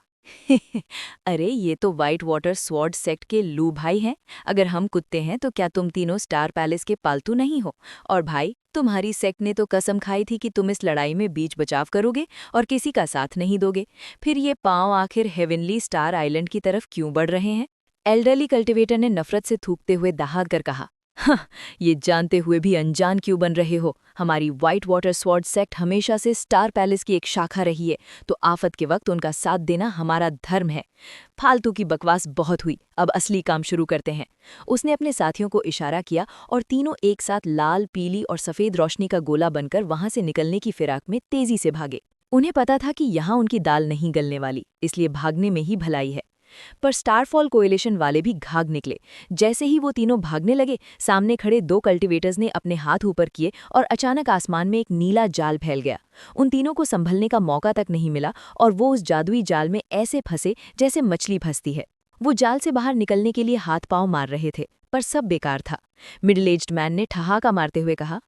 अरे ये तो व्हाइट वाटर स्वॉर्ड सेक्ट के लू भाई हैं। अगर हम कुत्ते हैं तो क्या तुम तीनों स्टार पैलेस के पालतू नहीं हो? और भाई, तुम्हारी सेक्ट ने तो कसम खाई थी कि तुम इस लड़ाई में बीच बचाव करोगे और किसी का साथ नहीं दोगे। फिर ये पांव आखिर हेवनली स्टार आइलैंड की तरफ क्यों बढ़ रहे हैं? एल्डरली कल्टीवेटर ने नफरत से थूकते हुए दहाड़ कर कहा, हाँ, ये जानते हुए भी अनजान क्यों बन रहे हो? हमारी व्हाइट वाटर स्वॉर्ड सेक्ट हमेशा से स्टार पैलेस की एक शाखा रही है, तो आफत के वक्त उनका साथ देना हमारा धर्म है। फालतू की बकवास बहुत हुई, अब असली काम शुरू करते हैं। उसने अपने साथियों को इशारा किया और तीनों एक साथ लाल, पीली और सफेद रोशनी का गोला बनकर वहां से निकलने की फिराक में तेजी से भागे। उन्हें पता था कि यहाँ उनकी दाल नहीं गलने वाली, इसलिए भागने में ही भलाई है। पर स्टारफॉल कोएलिशन वाले भी घाग निकले। जैसे ही वो तीनों भागने लगे, सामने खड़े 2 कल्टीवेटर्स ने अपने हाथ ऊपर किए और अचानक आसमान में एक नीला जाल फैल गया। उन तीनों को संभलने का मौका तक नहीं मिला और वो उस जादुई जाल में ऐसे फंसे जैसे मछली फंसती है। वो जाल से बाहर निकलने के लिए हाथ पांव मार रहे थे, पर सब बेकार था। मिडिल एज्ड मैन ने ठहाका मारते हुए कहा,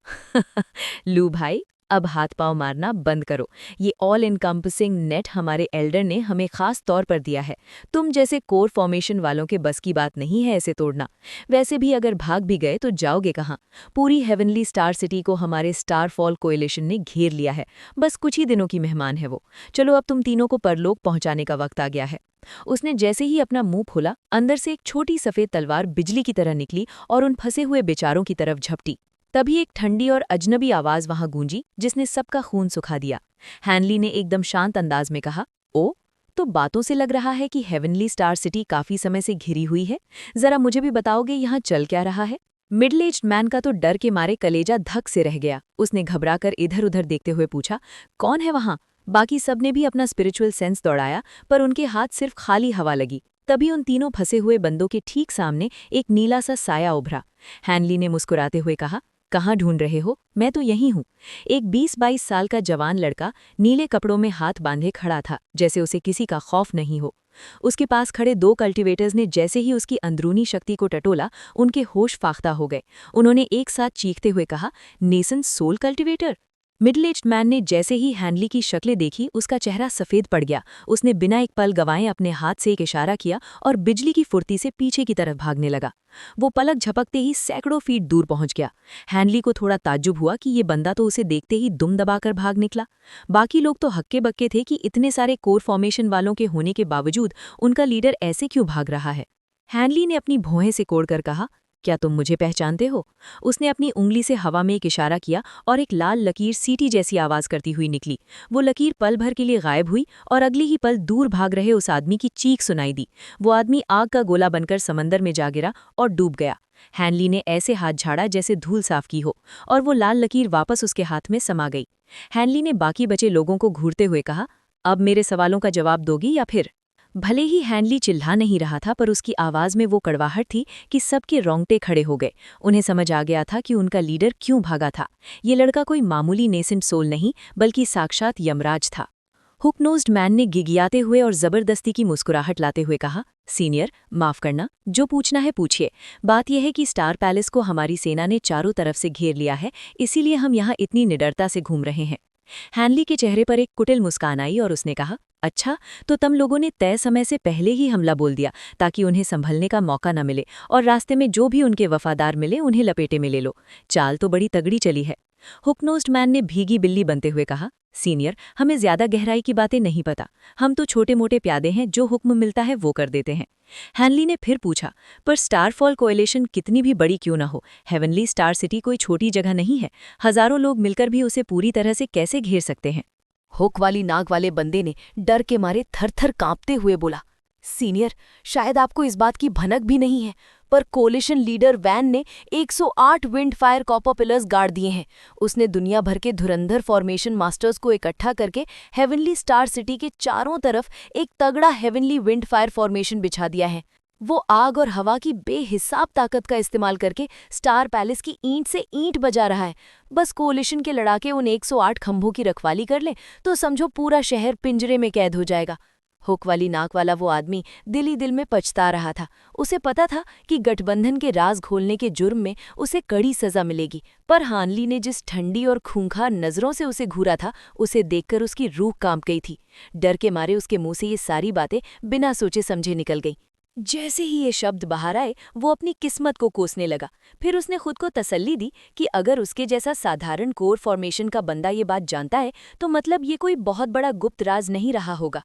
लू भाई, अब हाथ पांव मारना बंद करो। ये ऑल इनकम्पसिंग नेट हमारे एल्डर ने हमें खास तौर पर दिया है। तुम जैसे कोर फॉर्मेशन वालों के बस की बात नहीं है इसे तोड़ना। वैसे भी अगर भाग भी गए तो जाओगे कहाँ? पूरी हेवनली स्टार सिटी को हमारे स्टारफॉल कोएलिशन ने घेर लिया है। बस कुछ ही दिनों की मेहमान है वो। चलो अब तुम तीनों को परलोक पहुंचाने का वक्त आ गया है। उसने जैसे ही अपना मुंह खोला, अंदर से एक छोटी सफेद तलवार बिजली की तरह निकली और उन फंसे हुए बेचारों की तरफ झपटी। तभी एक ठंडी और अजनबी आवाज वहां गूंजी जिसने सबका खून सुखा दिया। हैनली ने एकदम शांत अंदाज में कहा, ओ, तो बातों से लग रहा है कि हेवनली स्टार सिटी काफी समय से घिरी हुई है। जरा मुझे भी बताओगे यहाँ चल क्या रहा है? मिडिल एज्ड मैन का तो डर के मारे कलेजा धक से रह गया। उसने घबराकर इधर उधर देखते हुए पूछा, कौन है वहां? बाकी सबने भी अपना स्पिरिचुअल सेंस दौड़ाया, पर उनके हाथ सिर्फ खाली हवा लगी। तभी उन तीनों फंसे हुए बंदों के ठीक सामने एक नीला सा साया उभरा। हैनली ने मुस्कुराते हुए कहा, कहाँ ढूंढ रहे हो? मैं तो यहीं हूँ। एक 20-22 साल का जवान लड़का नीले कपड़ों में हाथ बांधे खड़ा था, जैसे उसे किसी का खौफ नहीं हो। उसके पास खड़े 2 कल्टीवेटर्स ने जैसे ही उसकी अंदरूनी शक्ति को टटोला, उनके होश फाख्ता हो गए। उन्होंने एक साथ चीखते हुए कहा, nascent soul cultivator. Middle aged man ने जैसे ही हैनली की शक्लें देखी, उसका चेहरा सफ़ेद पड़ गया। उसने बिना एक पल गंवाए अपने हाथ से एक इशारा किया और बिजली की फुर्ती से पीछे की तरफ भागने लगा। वो पलक झपकते ही सैकड़ों फीट दूर पहुंच गया। हैनली को थोड़ा ताज्जुब हुआ कि ये बंदा तो उसे देखते ही दुम दबाकर भाग निकला। बाकी लोग तो हक्के बक्के थे कि इतने सारे कोर फॉर्मेशन वालों के होने के बावजूद उनका लीडर ऐसे क्यों भाग रहा है। हैनली ने अपनी भौहें सिकोड़कर कहा, क्या तुम मुझे पहचानते हो? उसने अपनी उंगली से हवा में एक इशारा किया और एक लाल लकीर सीटी जैसी आवाज करती हुई निकली। वो लकीर पल भर के लिए गायब हुई और अगले ही पल दूर भाग रहे उस आदमी की चीख सुनाई दी। वो आदमी आग का गोला बनकर समंदर में जा गिरा और डूब गया। हैनली ने ऐसे हाथ झाड़ा जैसे धूल साफ की हो और वो लाल लकीर वापस उसके हाथ में समा गई। हैनली ने बाकी बचे लोगों को घूरते हुए कहा, अब मेरे सवालों का जवाब दोगी या फिर? भले ही हैनली चिल्ला नहीं रहा था, पर उसकी आवाज में वो कड़वाहट थी कि सबके रोंगटे खड़े हो गए। उन्हें समझ आ गया था कि उनका लीडर क्यों भागा था। ये लड़का कोई मामूली नेसेंट सोल नहीं, बल्कि साक्षात यमराज था। हुक-नोज्ड मैन ने गिगियाते हुए और जबरदस्ती की मुस्कुराहट लाते हुए कहा, सीनियर, माफ करना, जो पूछना है पूछिए। बात यह है कि स्टार पैलेस को हमारी सेना ने चारों तरफ से घेर लिया है, इसीलिए हम यहाँ इतनी निडरता से घूम रहे हैं। हैनली के चेहरे पर एक कुटिल मुस्कान आई और उसने कहा, अच्छा, तो तुम लोगों ने तय समय से पहले ही हमला बोल दिया ताकि उन्हें संभलने का मौका न मिले और रास्ते में जो भी उनके वफादार मिले उन्हें लपेटे में ले लो। चाल तो बड़ी तगड़ी चली है। हुक-नोज्ड मैन ने भीगी बिल्ली बनते हुए कहा, सीनियर, हमें ज्यादा गहराई की बातें नहीं पता। हम तो छोटे मोटे प्यादे हैं, जो हुक्म मिलता है वो कर देते हैं। हैनली ने फिर पूछा, पर स्टारफॉल कोएलिशन कितनी भी बड़ी क्यों न हो, हेवनली स्टार सिटी कोई छोटी जगह नहीं है। हजारों लोग मिलकर भी उसे पूरी तरह से कैसे घेर सकते हैं? हुक वाली नाक वाले बंदे ने डर के मारे थर-थर कांपते हुए बोला, सीनियर, शायद आपको इस बात की भनक भी नहीं है, पर कोलिशन लीडर वैन ने 108 विंड फायर कॉपर पिलर्स गाड़ दिए हैं। उसने दुनिया भर के धुरंधर फॉर्मेशन मास्टर्स को इकट्ठा करके हेवनली स्टार सिटी के चारों तरफ एक तगड़ा हेवनली विंड फायर फॉर्मेशन बिछा दिया है। वो आग और हवा की बेहिसाब ताकत का इस्तेमाल करके स्टार पैलेस की ईंट से ईंट बजा रहा है। बस कोलिशन के लड़ाके उन 108 खंभों की रखवाली कर लें तो समझो पूरा शहर पिंजरे में कैद हो जाएगा। हुक वाली नाक वाला वो आदमी दिल ही दिल में पछता रहा था। उसे पता था कि गठबंधन के राज खोलने के जुर्म में उसे कड़ी सजा मिलेगी, पर हैनली ने जिस ठंडी और खूंखार नजरों से उसे घूरा था, उसे देखकर उसकी रूह कांप गई थी। डर के मारे उसके मुंह से ये सारी बातें बिना सोचे समझे निकल गईं। जैसे ही ये शब्द बाहर आए, वो अपनी किस्मत को कोसने लगा। फिर उसने खुद को तसल्ली दी कि अगर उसके जैसा साधारण कोर फॉर्मेशन का बंदा ये बात जानता है, तो मतलब ये कोई बहुत बड़ा गुप्त राज नहीं रहा होगा।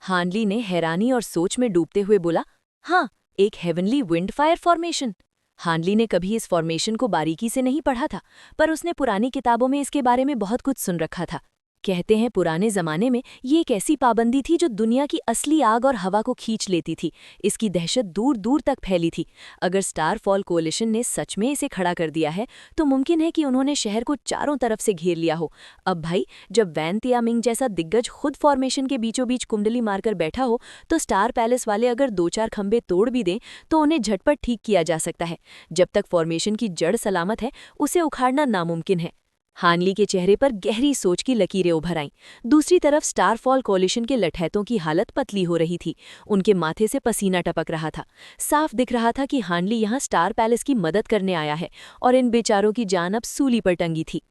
हैनली ने हैरानी और सोच में डूबते हुए बोला, हाँ, एक हेवनली विंड फायर फॉर्मेशन। हानली ने कभी इस फॉर्मेशन को बारीकी से नहीं पढ़ा था, पर उसने पुरानी किताबों में इसके बारे में बहुत कुछ सुन रखा था। कहते हैं पुराने जमाने में ये एक ऐसी पाबंदी थी जो दुनिया की असली आग और हवा को खींच लेती थी। इसकी दहशत दूर दूर तक फैली थी। अगर स्टार फॉल कोalition ने सच में इसे खड़ा कर दिया है तो मुमकिन है कि उन्होंने शहर को चारों तरफ से घेर लिया हो। अब भाई, जब वैन तियामिंग जैसा दिग्गज खुद फॉर्मेशन के बीचों बीच कुंडली मारकर बैठा हो, तो स्टार पैलेस वाले अगर 2-4 खंबे तोड़ भी दें तो उन्हें झटपट ठीक किया जा सकता है। जब तक फॉर्मेशन की जड़ सलामत है, उसे उखाड़ना नामुमकिन है। हानली के चेहरे पर गहरी सोच की लकीरें उभर आईं। दूसरी तरफ स्टार फॉल कोalition के लठैतों की हालत पतली हो रही थी। उनके माथे से पसीना टपक रहा था। साफ दिख रहा था कि हानली यहाँ स्टार पैलेस की मदद करने आया है और इन बेचारों की जान अब सूली पर टंगी थी।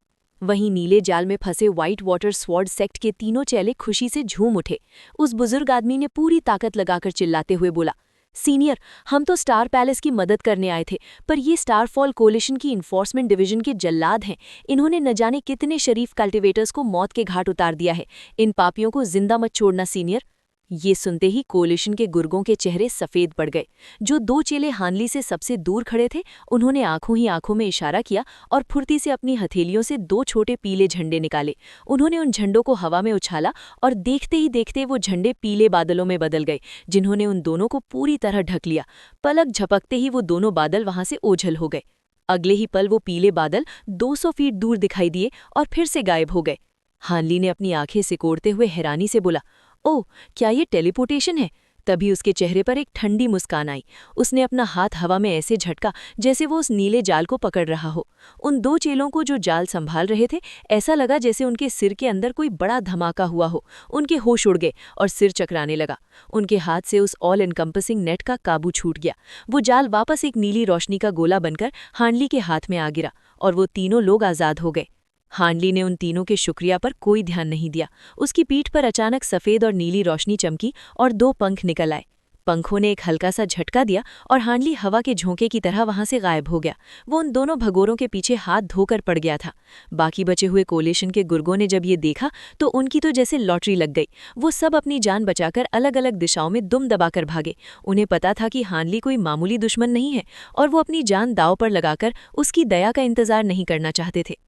वहीं नीले जाल में फंसे व्हाइट वाटर स्वॉर्ड सेक्ट के तीनों चेले खुशी से झूम उठे। उस बुजुर्ग आदमी ने पूरी ताकत लगाकर चिल्लाते हुए बोला, सीनियर, हम तो स्टार पैलेस की मदद करने आए थे, पर ये स्टार फॉल कोalition की इन्फोर्समेंट डिवीजन के जल्लाद हैं। इन्होंने न जाने कितने शरीफ कल्टिवेटर्स को मौत के घाट उतार दिया है। इन पापियों को जिंदा मत छोड़ना सीनियर। ये सुनते ही कोalition के गुर्गों के चेहरे सफेद पड़ गए। जो 2 चेले हानली से सबसे दूर खड़े थे, उन्होंने आंखों ही आंखों में इशारा किया और फुर्ती से अपनी हथेलियों से 2 छोटे पीले झंडे निकाले। उन्होंने उन झंडों को हवा में उछाला और देखते ही देखते वो झंडे पीले बादलों में बदल गए, जिन्होंने उन दोनों को पूरी तरह ढक लिया। पलक झपकते ही वो दोनों बादल वहां से ओझल हो गए। अगले ही पल वो पीले बादल 200 फीट दूर दिखाई दिए और फिर से गायब हो गए। हानली ने अपनी आंखें सिकोड़ते हुए हैरानी से बोला, ओह, क्या ये टेलीपोर्टेशन है? तभी उसके चेहरे पर एक ठंडी मुस्कान आई। उसने अपना हाथ हवा में ऐसे झटका जैसे वो उस नीले जाल को पकड़ रहा हो। उन 2 चेलों को जो जाल संभाल रहे थे, ऐसा लगा जैसे उनके सिर के अंदर कोई बड़ा धमाका हुआ हो। उनके होश उड़ गए और सिर चकराने लगा। उनके हाथ से उस ऑल एनकम्पसिंग नेट का काबू छूट गया। वो जाल वापस एक नीली रोशनी का गोला बनकर हानली के हाथ में आ गिरा और वो तीनों लोग आज़ाद हो गए। हानली ने उन तीनों के शुक्रिया पर कोई ध्यान नहीं दिया। उसकी पीठ पर अचानक सफ़ेद और नीली रोशनी चमकी और 2 पंख निकल आए। पंखों ने एक हल्का सा झटका दिया और हानली हवा के झोंके की तरह वहां से गायब हो गया। वो उन दोनों भगोरों के पीछे हाथ धोकर पड़ गया था। बाकी बचे हुए कोalition के गुर्गों ने जब ये देखा तो उनकी तो जैसे लॉटरी लग गई। वो सब अपनी जान बचाकर अलग अलग दिशाओं में दुम दबाकर भागे। उन्हें पता था कि हानली कोई मामूली दुश्मन नहीं है और वो अपनी जान दांव पर लगाकर उसकी दया का इंतजार नहीं करना चाहते थे।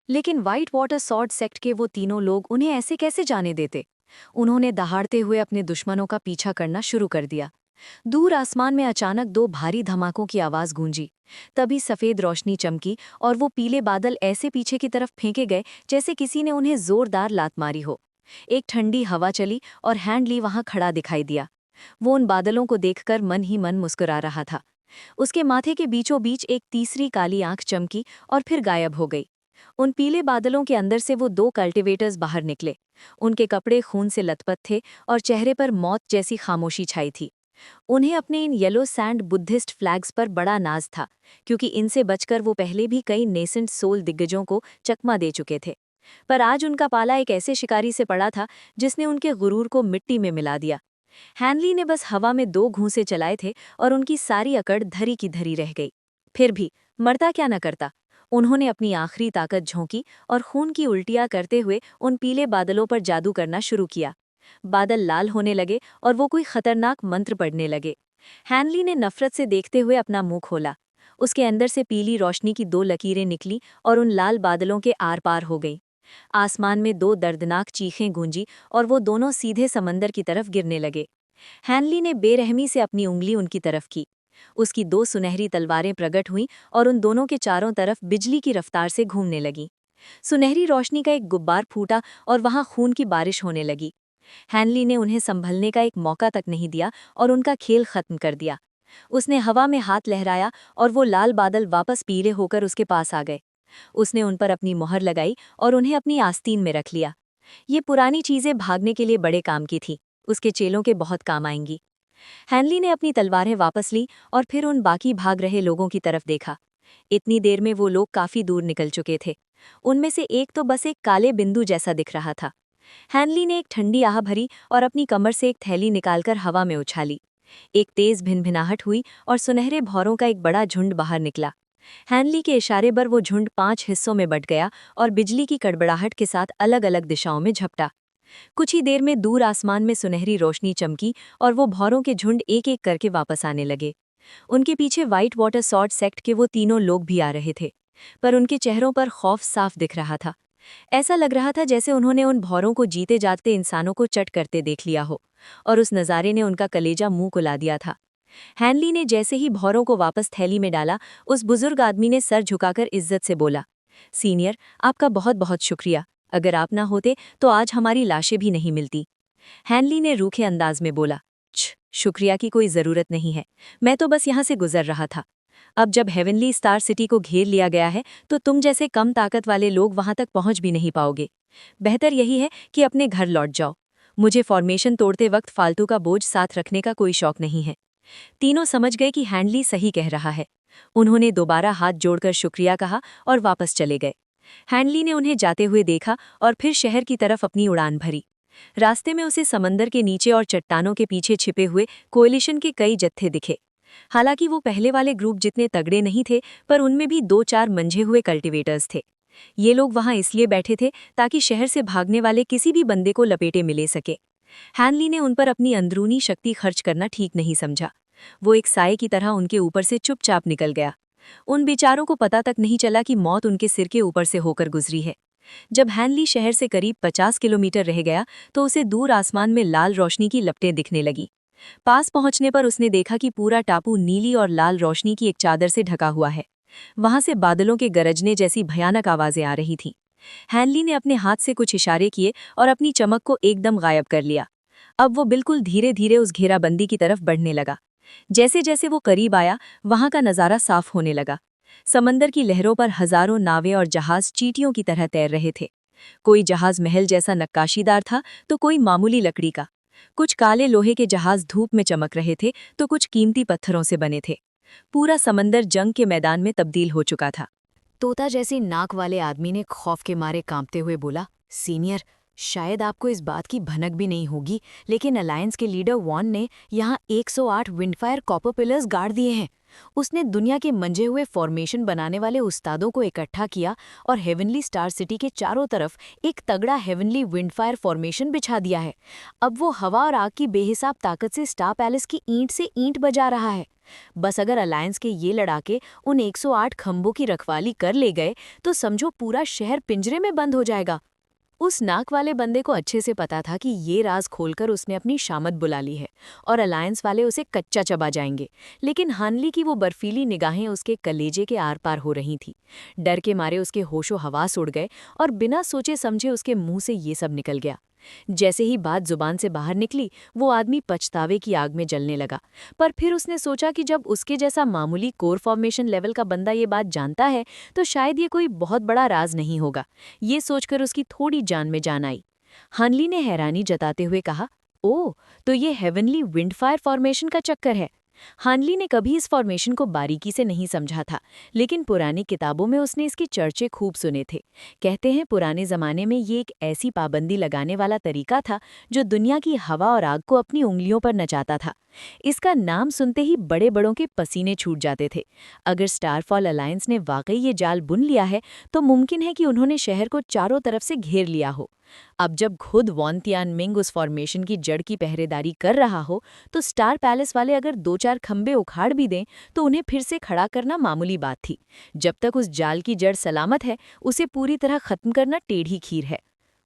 लेकिन व्हाइट वाटर स्वॉर्ड सेक्ट के वो तीनों लोग उन्हें ऐसे कैसे जाने देते? उन्होंने दहाड़ते हुए अपने दुश्मनों का पीछा करना शुरू कर दिया। दूर आसमान में अचानक 2 भारी धमाकों की आवाज गूंजी। तभी सफेद रोशनी चमकी और वो पीले बादल ऐसे पीछे की तरफ फेंके गए जैसे किसी ने उन्हें जोरदार लात मारी हो। एक ठंडी हवा चली और हैंडली वहां खड़ा दिखाई दिया। वो उन बादलों को देखकर मन ही मन मुस्कुरा रहा था। उसके माथे के बीचों बीच एक तीसरी काली आंख चमकी और फिर गायब हो गई। उन पीले बादलों के अंदर से वो 2 कल्टिवेटर्स बाहर निकले। उनके कपड़े खून से लथपथ थे और चेहरे पर मौत जैसी खामोशी छाई थी। उन्हें अपने in yellow sand Buddhist flags पर बड़ा नाज था, क्योंकि इनसे बचकर वो पहले भी कई नेसेंट सोल दिग्गजों को चकमा दे चुके थे। पर आज उनका पाला एक ऐसे शिकारी से पड़ा था जिसने उनके गुरूर को मिट्टी में मिला दिया। हैनली ने बस हवा में 2 घूंसे चलाए थे और उनकी सारी अकड़ धरी की धरी रह गई। फिर भी मरता क्या न करता। उन्होंने अपनी आखिरी ताकत झोंकी और खून की उल्टियां करते हुए उन पीले बादलों पर जादू करना शुरू किया। बादल लाल होने लगे और वो कोई खतरनाक मंत्र पढ़ने लगे। हैनली ने नफरत से देखते हुए अपना मुंह खोला। उसके अंदर से पीली रोशनी की 2 लकीरें निकली और उन लाल बादलों के आर पार हो गई। आसमान में 2 दर्दनाक चीखें गूंजी और वो दोनों सीधे समंदर की तरफ गिरने लगे। हैनली ने बेरहमी से अपनी उंगली उनकी तरफ की। उसकी 2 सुनहरी तलवारें प्रकट हुईं और उन दोनों के चारों तरफ बिजली की रफ्तार से घूमने लगी। सुनहरी रोशनी का एक गुब्बार फूटा और वहां खून की बारिश होने लगी। हैनली ने उन्हें संभलने का एक मौका तक नहीं दिया और उनका खेल खत्म कर दिया। उसने हवा में हाथ लहराया और वो लाल बादल वापस पीले होकर उसके पास आ गए। उसने उन पर अपनी मोहर लगाई और उन्हें अपनी आस्तीन में रख लिया। ये पुरानी चीजें भागने के लिए बड़े काम की थी, उसके चेलों के बहुत काम आएंगी। हैनली ने अपनी तलवारें वापस ली और फिर उन बाकी भाग रहे लोगों की तरफ देखा। इतनी देर में वो लोग काफी दूर निकल चुके थे। उनमें से एक तो बस एक काले बिंदु जैसा दिख रहा था। हैनली ने एक ठंडी आह भरी और अपनी कमर से एक थैली निकालकर हवा में उछाली। एक तेज भिनभिनाहट हुई और सुनहरे भौरों का एक बड़ा झुंड बाहर निकला। हैनली के इशारे पर वो झुंड 5 हिस्सों में बंट गया और बिजली की कड़बड़ाहट के साथ अलग अलग दिशाओं में झपटा। कुछ ही देर में दूर आसमान में सुनहरी रोशनी चमकी और वो भौरों के झुंड एक एक करके वापस आने लगे। उनके पीछे व्हाइट वाटर सॉर्ट सेक्ट के वो तीनों लोग भी आ रहे थे, पर उनके चेहरों पर खौफ साफ दिख रहा था। ऐसा लग रहा था जैसे उन्होंने उन भौरों को जीते जागते इंसानों को चट करते देख लिया हो, और उस नज़ारे ने उनका कलेजा मुंह कुला दिया था। हैनली ने जैसे ही भौरों को वापस थैली में डाला, उस बुजुर्ग आदमी ने सर झुकाकर इज्जत से बोला, सीनियर, आपका बहुत बहुत शुक्रिया। अगर आप ना होते तो आज हमारी लाशें भी नहीं मिलती। हैनली ने रूखे अंदाज में बोला, शुक्रिया की कोई ज़रूरत नहीं है, मैं तो बस यहाँ से गुजर रहा था। अब जब हेवनली स्टार सिटी को घेर लिया गया है तो तुम जैसे कम ताकत वाले लोग वहां तक पहुंच भी नहीं पाओगे। बेहतर यही है कि अपने घर लौट जाओ। मुझे फॉर्मेशन तोड़ते वक्त फालतू का बोझ साथ रखने का कोई शौक नहीं है। तीनों समझ गए कि हैंडली सही कह रहा है। उन्होंने दोबारा हाथ जोड़कर शुक्रिया कहा और वापस चले गए। हैंडली ने उन्हें जाते हुए देखा और फिर शहर की तरफ अपनी उड़ान भरी। रास्ते में उसे समंदर के नीचे और चट्टानों के पीछे छिपे हुए कोएलिशन के कई जत्थे दिखे। हालांकि वो पहले वाले ग्रुप जितने तगड़े नहीं थे, पर उनमें भी 2-4 मंझे हुए कल्टीवेटर्स थे। ये लोग वहां इसलिए बैठे थे ताकि शहर से भागने वाले किसी भी बंदे को लपेटे मिले सके। हैनली ने उन पर अपनी अंदरूनी शक्ति खर्च करना ठीक नहीं समझा। वो एक साए की तरह उनके ऊपर से चुपचाप निकल गया। उन बेचारों को पता तक नहीं चला कि मौत उनके सिर के ऊपर से होकर गुजरी है। जब हैनली शहर से करीब 50 किलोमीटर रह गया तो उसे दूर आसमान में लाल रोशनी की लपटें दिखने लगी। पास पहुंचने पर उसने देखा कि पूरा टापू नीली और लाल रोशनी की एक चादर से ढका हुआ है। वहां से बादलों के गरजने जैसी भयानक आवाजें आ रही थीं। हैनली ने अपने हाथ से कुछ इशारे किए और अपनी चमक को एकदम गायब कर लिया। अब वो बिल्कुल धीरे धीरे उस घेराबंदी की तरफ बढ़ने लगा। जैसे जैसे वो करीब आया, वहां का नज़ारा साफ होने लगा। समंदर की लहरों पर हजारों नावें और जहाज चींटियों की तरह तैर रहे थे। कोई जहाज महल जैसा नक्काशीदार था तो कोई मामूली लकड़ी का। कुछ काले लोहे के जहाज धूप में चमक रहे थे तो कुछ कीमती पत्थरों से बने थे। पूरा समंदर जंग के मैदान में तब्दील हो चुका था। तोता जैसी नाक वाले आदमी ने खौफ के मारे कांपते हुए बोला, सीनियर, शायद आपको इस बात की भनक भी नहीं होगी, लेकिन अलायंस के लीडर वॉन ने यहाँ 108 विंडफायर कॉपर पिलर्स गाड़ दिए हैं। उसने दुनिया के मंजे हुए फॉर्मेशन बनाने वाले उस्तादों को इकट्ठा किया और हेवनली स्टार सिटी के चारों तरफ एक तगड़ा हेवनली विंडफायर फॉर्मेशन बिछा दिया है। अब वो हवा और आग की बेहिसाब ताकत से स्टार पैलेस की ईंट से ईंट बजा रहा है। बस अगर अलायंस के ये लड़ाके उन 108 खंभों की रखवाली कर ले गए तो समझो पूरा शहर पिंजरे में बंद हो जाएगा। उस नाक वाले बंदे को अच्छे से पता था कि ये राज खोलकर उसने अपनी शामत बुला ली है और अलायंस वाले उसे कच्चा चबा जाएंगे। लेकिन हानली की वो बर्फीली निगाहें उसके कलेजे के आर पार हो रही थीं। डर के मारे उसके होशो हवास उड़ गए और बिना सोचे समझे उसके मुंह से ये सब निकल गया। जैसे ही बात जुबान से बाहर निकली, वो आदमी पछतावे की आग में जलने लगा। पर फिर उसने सोचा कि जब उसके जैसा मामूली कोर फॉर्मेशन लेवल का बंदा ये बात जानता है तो शायद ये कोई बहुत बड़ा राज नहीं होगा। ये सोचकर उसकी थोड़ी जान में जान आई। हानली ने हैरानी जताते हुए कहा, ओह, तो ये हेवनली विंडफायर फॉर्मेशन का चक्कर है। हानली ने कभी इस फॉर्मेशन को बारीकी से नहीं समझा था, लेकिन पुरानी किताबों में उसने इसके चर्चे खूब सुने थे। कहते हैं पुराने ज़माने में ये एक ऐसी पाबंदी लगाने वाला तरीका था जो दुनिया की हवा और आग को अपनी उंगलियों पर नचाता था। इसका नाम सुनते ही बड़े बड़ों के पसीने छूट जाते थे। अगर स्टारफॉल अलायंस ने वाकई ये जाल बुन लिया है तो मुमकिन है कि उन्होंने शहर को चारों तरफ से घेर लिया हो। अब जब खुद वॉन तियानमिंग उस फॉर्मेशन की जड़ की पहरेदारी कर रहा हो तो स्टार पैलेस वाले अगर 2-4 खंबे उखाड़ भी दें तो उन्हें फिर से खड़ा करना मामूली बात थी। जब तक उस जाल की जड़ सलामत है, उसे पूरी तरह खत्म करना टेढ़ी खीर है।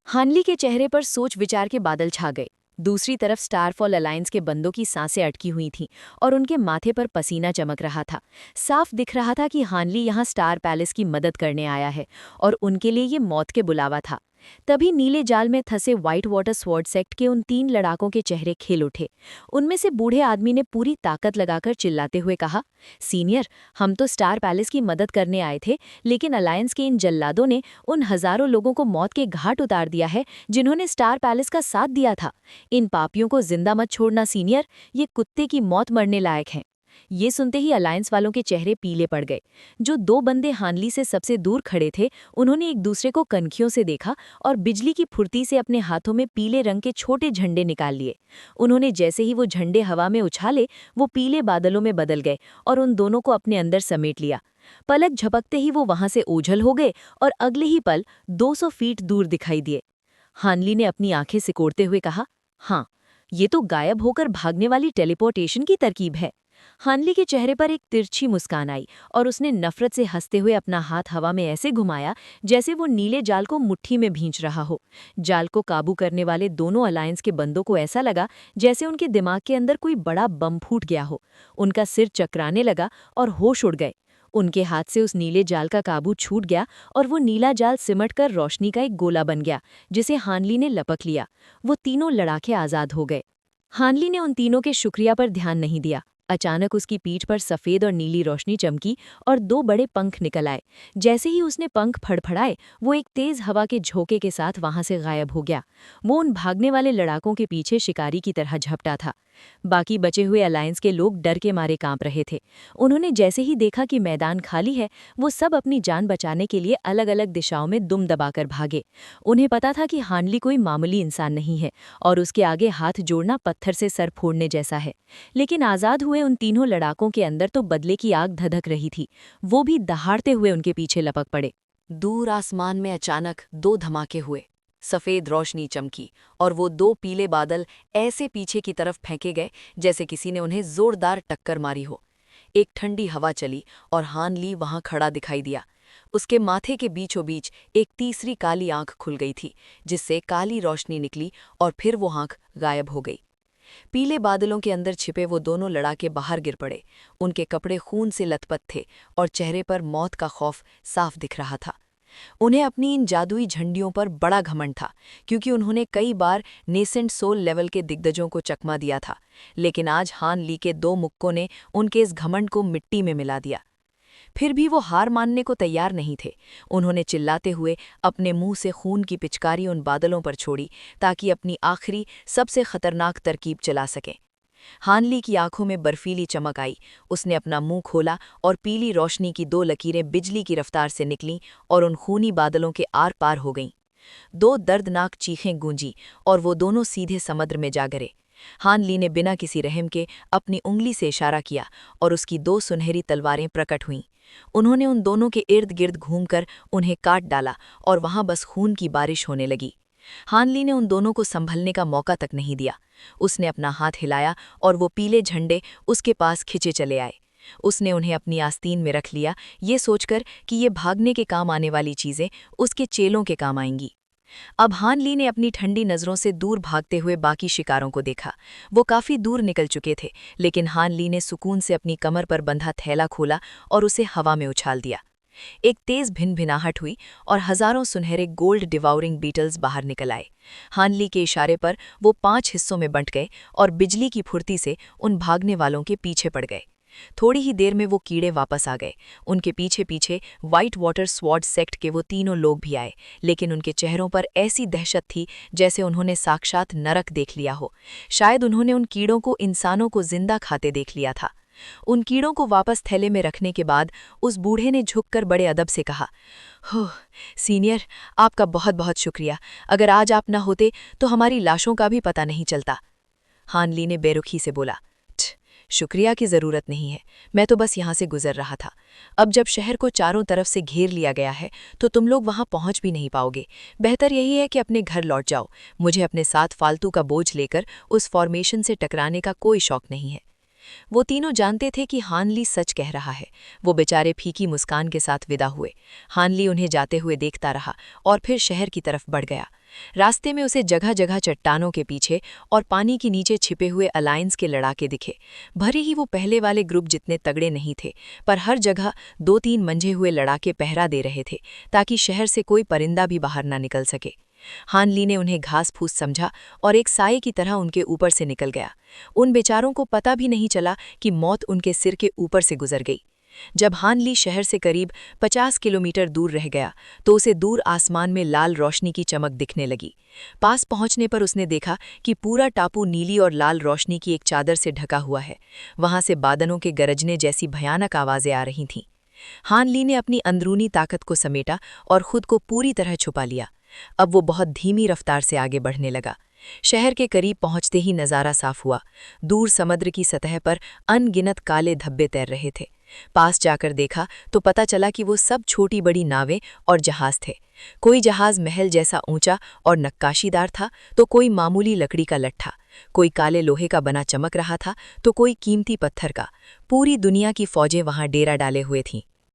हानली के चेहरे पर सोच विचार के बादल छा गए। दूसरी तरफ स्टारफॉल अलायंस के बंदों की सांसें अटकी हुई थीं और उनके माथे पर पसीना चमक रहा था। साफ दिख रहा था कि हानली यहाँ स्टार पैलेस की मदद करने आया है और उनके लिए ये मौत के बुलावा था। तभी नीले जाल में फंसे व्हाइट वाटर स्वॉर्ड सेक्ट के उन 3 लड़ाकों के चेहरे खिल उठे। उनमें से बूढ़े आदमी ने पूरी ताकत लगाकर चिल्लाते हुए कहा, सीनियर, हम तो स्टार पैलेस की मदद करने आए थे, लेकिन अलायंस के इन जल्लादों ने उन हजारों लोगों को मौत के घाट उतार दिया है जिन्होंने स्टार पैलेस का साथ दिया था। इन पापियों को जिंदा मत छोड़ना सीनियर, ये कुत्ते की मौत मरने लायक हैं। ये सुनते ही अलायंस वालों के चेहरे पीले पड़ गए। जो 2 बंदे हानली से सबसे दूर खड़े थे, उन्होंने एक दूसरे को कनखियों से देखा और बिजली की फुर्ती से अपने हाथों में पीले रंग के छोटे झंडे निकाल लिए। उन्होंने जैसे ही वो झंडे हवा में उछाले, वो पीले बादलों में बदल गए और उन दोनों को अपने अंदर समेट लिया। पलक झपकते ही वो वहां से ओझल हो गए और अगले ही पल 200 फीट दूर दिखाई दिए। हानली ने अपनी आंखें सिकोड़ते हुए कहा, हाँ, ये तो गायब होकर भागने वाली टेलीपोर्टेशन की तरकीब है। हानली के चेहरे पर एक तिरछी मुस्कान आई और उसने नफरत से हंसते हुए अपना हाथ हवा में ऐसे घुमाया जैसे वो नीले जाल को मुट्ठी में भींच रहा हो। जाल को काबू करने वाले दोनों अलायंस के बंदों को ऐसा लगा जैसे उनके दिमाग के अंदर कोई बड़ा बम फूट गया हो। उनका सिर चकराने लगा और होश उड़ गए। उनके हाथ से उस नीले जाल का काबू छूट गया और वो नीला जाल सिमटकर रोशनी का एक गोला बन गया जिसे हानली ने लपक लिया। वो तीनों लड़ाके आजाद हो गए। हानली ने उन तीनों के शुक्रिया पर ध्यान नहीं दिया। अचानक उसकी पीठ पर सफेद और नीली रोशनी चमकी और दो बड़े पंख निकल आए। जैसे ही उसने पंख फड़फड़ाए वो एक तेज हवा के झोंके के साथ वहां से गायब हो गया। वो उन भागने वाले लड़ाकों के पीछे शिकारी की तरह झपटा था। बाकी बचे हुए अलायंस के लोग डर के मारे कांप रहे थे। उन्होंने जैसे ही देखा कि मैदान खाली है वो सब अपनी जान बचाने के लिए अलग अलग दिशाओं में दुम दबाकर भागे। उन्हें पता था कि हानली कोई मामूली इंसान नहीं है और उसके आगे हाथ जोड़ना पत्थर से सर फोड़ने जैसा है। लेकिन आज़ाद हुए उन तीनों लड़ाकों के अंदर तो बदले की आग धधक रही थी। वो भी दहाड़ते हुए उनके पीछे लपक पड़े। दूर आसमान में अचानक दो धमाके हुए। सफेद रोशनी चमकी और वो दो पीले बादल ऐसे पीछे की तरफ फेंके गए जैसे किसी ने उन्हें जोरदार टक्कर मारी हो। एक ठंडी हवा चली और हानली वहां खड़ा दिखाई दिया। उसके माथे के बीचों बीच एक तीसरी काली आंख खुल गई थी जिससे काली रोशनी निकली और फिर वो आंख गायब हो गई। पीले बादलों के अंदर छिपे वो दोनों लड़ाके बाहर गिर पड़े। उनके कपड़े खून से लथपथ थे और चेहरे पर मौत का खौफ साफ दिख रहा था। उन्हें अपनी इन जादुई झंडियों पर बड़ा घमंड था क्योंकि उन्होंने कई बार नेसेंट सोल लेवल के दिग्गजों को चकमा दिया था। लेकिन आज हान ली के दो मुक्कों ने उनके इस घमंड को मिट्टी में मिला दिया। फिर भी वो हार मानने को तैयार नहीं थे। उन्होंने चिल्लाते हुए अपने मुंह से खून की पिचकारी उन बादलों पर छोड़ी ताकि अपनी आखिरी सबसे खतरनाक तरकीब चला सकें। हानली की आंखों में बर्फीली चमक आई। उसने अपना मुंह खोला और पीली रोशनी की दो लकीरें बिजली की रफ्तार से निकलीं और उन खूनी बादलों के आर पार हो गईं। दो दर्दनाक चीखें गूंजी और वो दोनों सीधे समुद्र में जा गिरे। हानली ने बिना किसी रहम के अपनी उंगली से इशारा किया और उसकी दो सुनहरी तलवारें प्रकट हुईं। उन्होंने उन दोनों के इर्द गिर्द घूमकर उन्हें काट डाला और वहां बस खून की बारिश होने लगी। हानली ने उन दोनों को संभलने का मौका तक नहीं दिया। उसने अपना हाथ हिलाया और वो पीले झंडे उसके पास खिंचे चले आए। उसने उन्हें अपनी आस्तीन में रख लिया, ये सोचकर कि ये भागने के काम आने वाली चीजें उसके चेलों के काम आएंगी। अब हानली ने अपनी ठंडी नज़रों से दूर भागते हुए बाकी शिकारों को देखा। वो काफ़ी दूर निकल चुके थे, लेकिन हानली ने सुकून से अपनी कमर पर बंधा थैला खोला और उसे हवा में उछाल दिया। एक तेज भिनभिनाहट हुई और हजारों सुनहरे गोल्ड डिवाउरिंग बीटल्स बाहर निकल आए। हानली के इशारे पर वो 5 हिस्सों में बंट गए और बिजली की फुर्ती से उन भागने वालों के पीछे पड़ गए। थोड़ी ही देर में वो कीड़े वापस आ गए। उनके पीछे पीछे व्हाइट वाटर स्वॉर्ड सेक्ट के वो तीनों लोग भी आए, लेकिन उनके चेहरों पर ऐसी दहशत थी जैसे उन्होंने साक्षात नरक देख लिया हो। शायद उन्होंने उन कीड़ों को इंसानों को जिंदा खाते देख लिया था। उन कीड़ों को वापस थैले में रखने के बाद उस बूढ़े ने झुककर बड़े अदब से कहा, हो सीनियर, आपका बहुत बहुत शुक्रिया। अगर आज आप न होते तो हमारी लाशों का भी पता नहीं चलता। हानली ने बेरुखी से बोला, शुक्रिया की ज़रूरत नहीं है, मैं तो बस यहाँ से गुजर रहा था। अब जब शहर को चारों तरफ से घेर लिया गया है तो तुम लोग वहाँ पहुँच भी नहीं पाओगे। बेहतर यही है कि अपने घर लौट जाओ। मुझे अपने साथ फालतू का बोझ लेकर उस फॉर्मेशन से टकराने का कोई शौक नहीं है। वो तीनों जानते थे कि हानली सच कह रहा है। वो बेचारे फीकी मुस्कान के साथ विदा हुए। हानली उन्हें जाते हुए देखता रहा और फिर शहर की तरफ बढ़ गया। रास्ते में उसे जगह जगह चट्टानों के पीछे और पानी के नीचे छिपे हुए अलायंस के लड़ाके दिखे। भले ही वो पहले वाले ग्रुप जितने तगड़े नहीं थे, पर हर जगह 2-3 मंझे हुए लड़ाके पहरा दे रहे थे ताकि शहर से कोई परिंदा भी बाहर ना निकल सके। हानली ने उन्हें घास फूस समझा और एक साये की तरह उनके ऊपर से निकल गया। उन बेचारों को पता भी नहीं चला कि मौत उनके सिर के ऊपर से गुजर गई। जब हानली शहर से करीब 50 किलोमीटर दूर रह गया तो उसे दूर आसमान में लाल रोशनी की चमक दिखने लगी। पास पहुंचने पर उसने देखा कि पूरा टापू नीली और लाल रोशनी की एक चादर से ढका हुआ है। वहां से बादलों के गरजने जैसी भयानक आवाजें आ रही थीं। हानली ने अपनी अंदरूनी ताकत को समेटा और खुद को पूरी तरह छुपा लिया। अब वो बहुत धीमी रफ्तार से आगे बढ़ने लगा। शहर के करीब पहुंचते ही नज़ारा साफ हुआ। दूर समुद्र की सतह पर अनगिनत काले धब्बे तैर रहे थे। पास जाकर देखा तो पता चला कि वो सब छोटी बड़ी नावें और जहाज थे। कोई जहाज महल जैसा ऊंचा और नक्काशीदार था तो कोई मामूली लकड़ी का लट्ठा, कोई काले लोहे का बना चमक रहा था तो कोई कीमती पत्थर का। पूरी दुनिया की फौजें वहां डेरा डाले हुए थीं।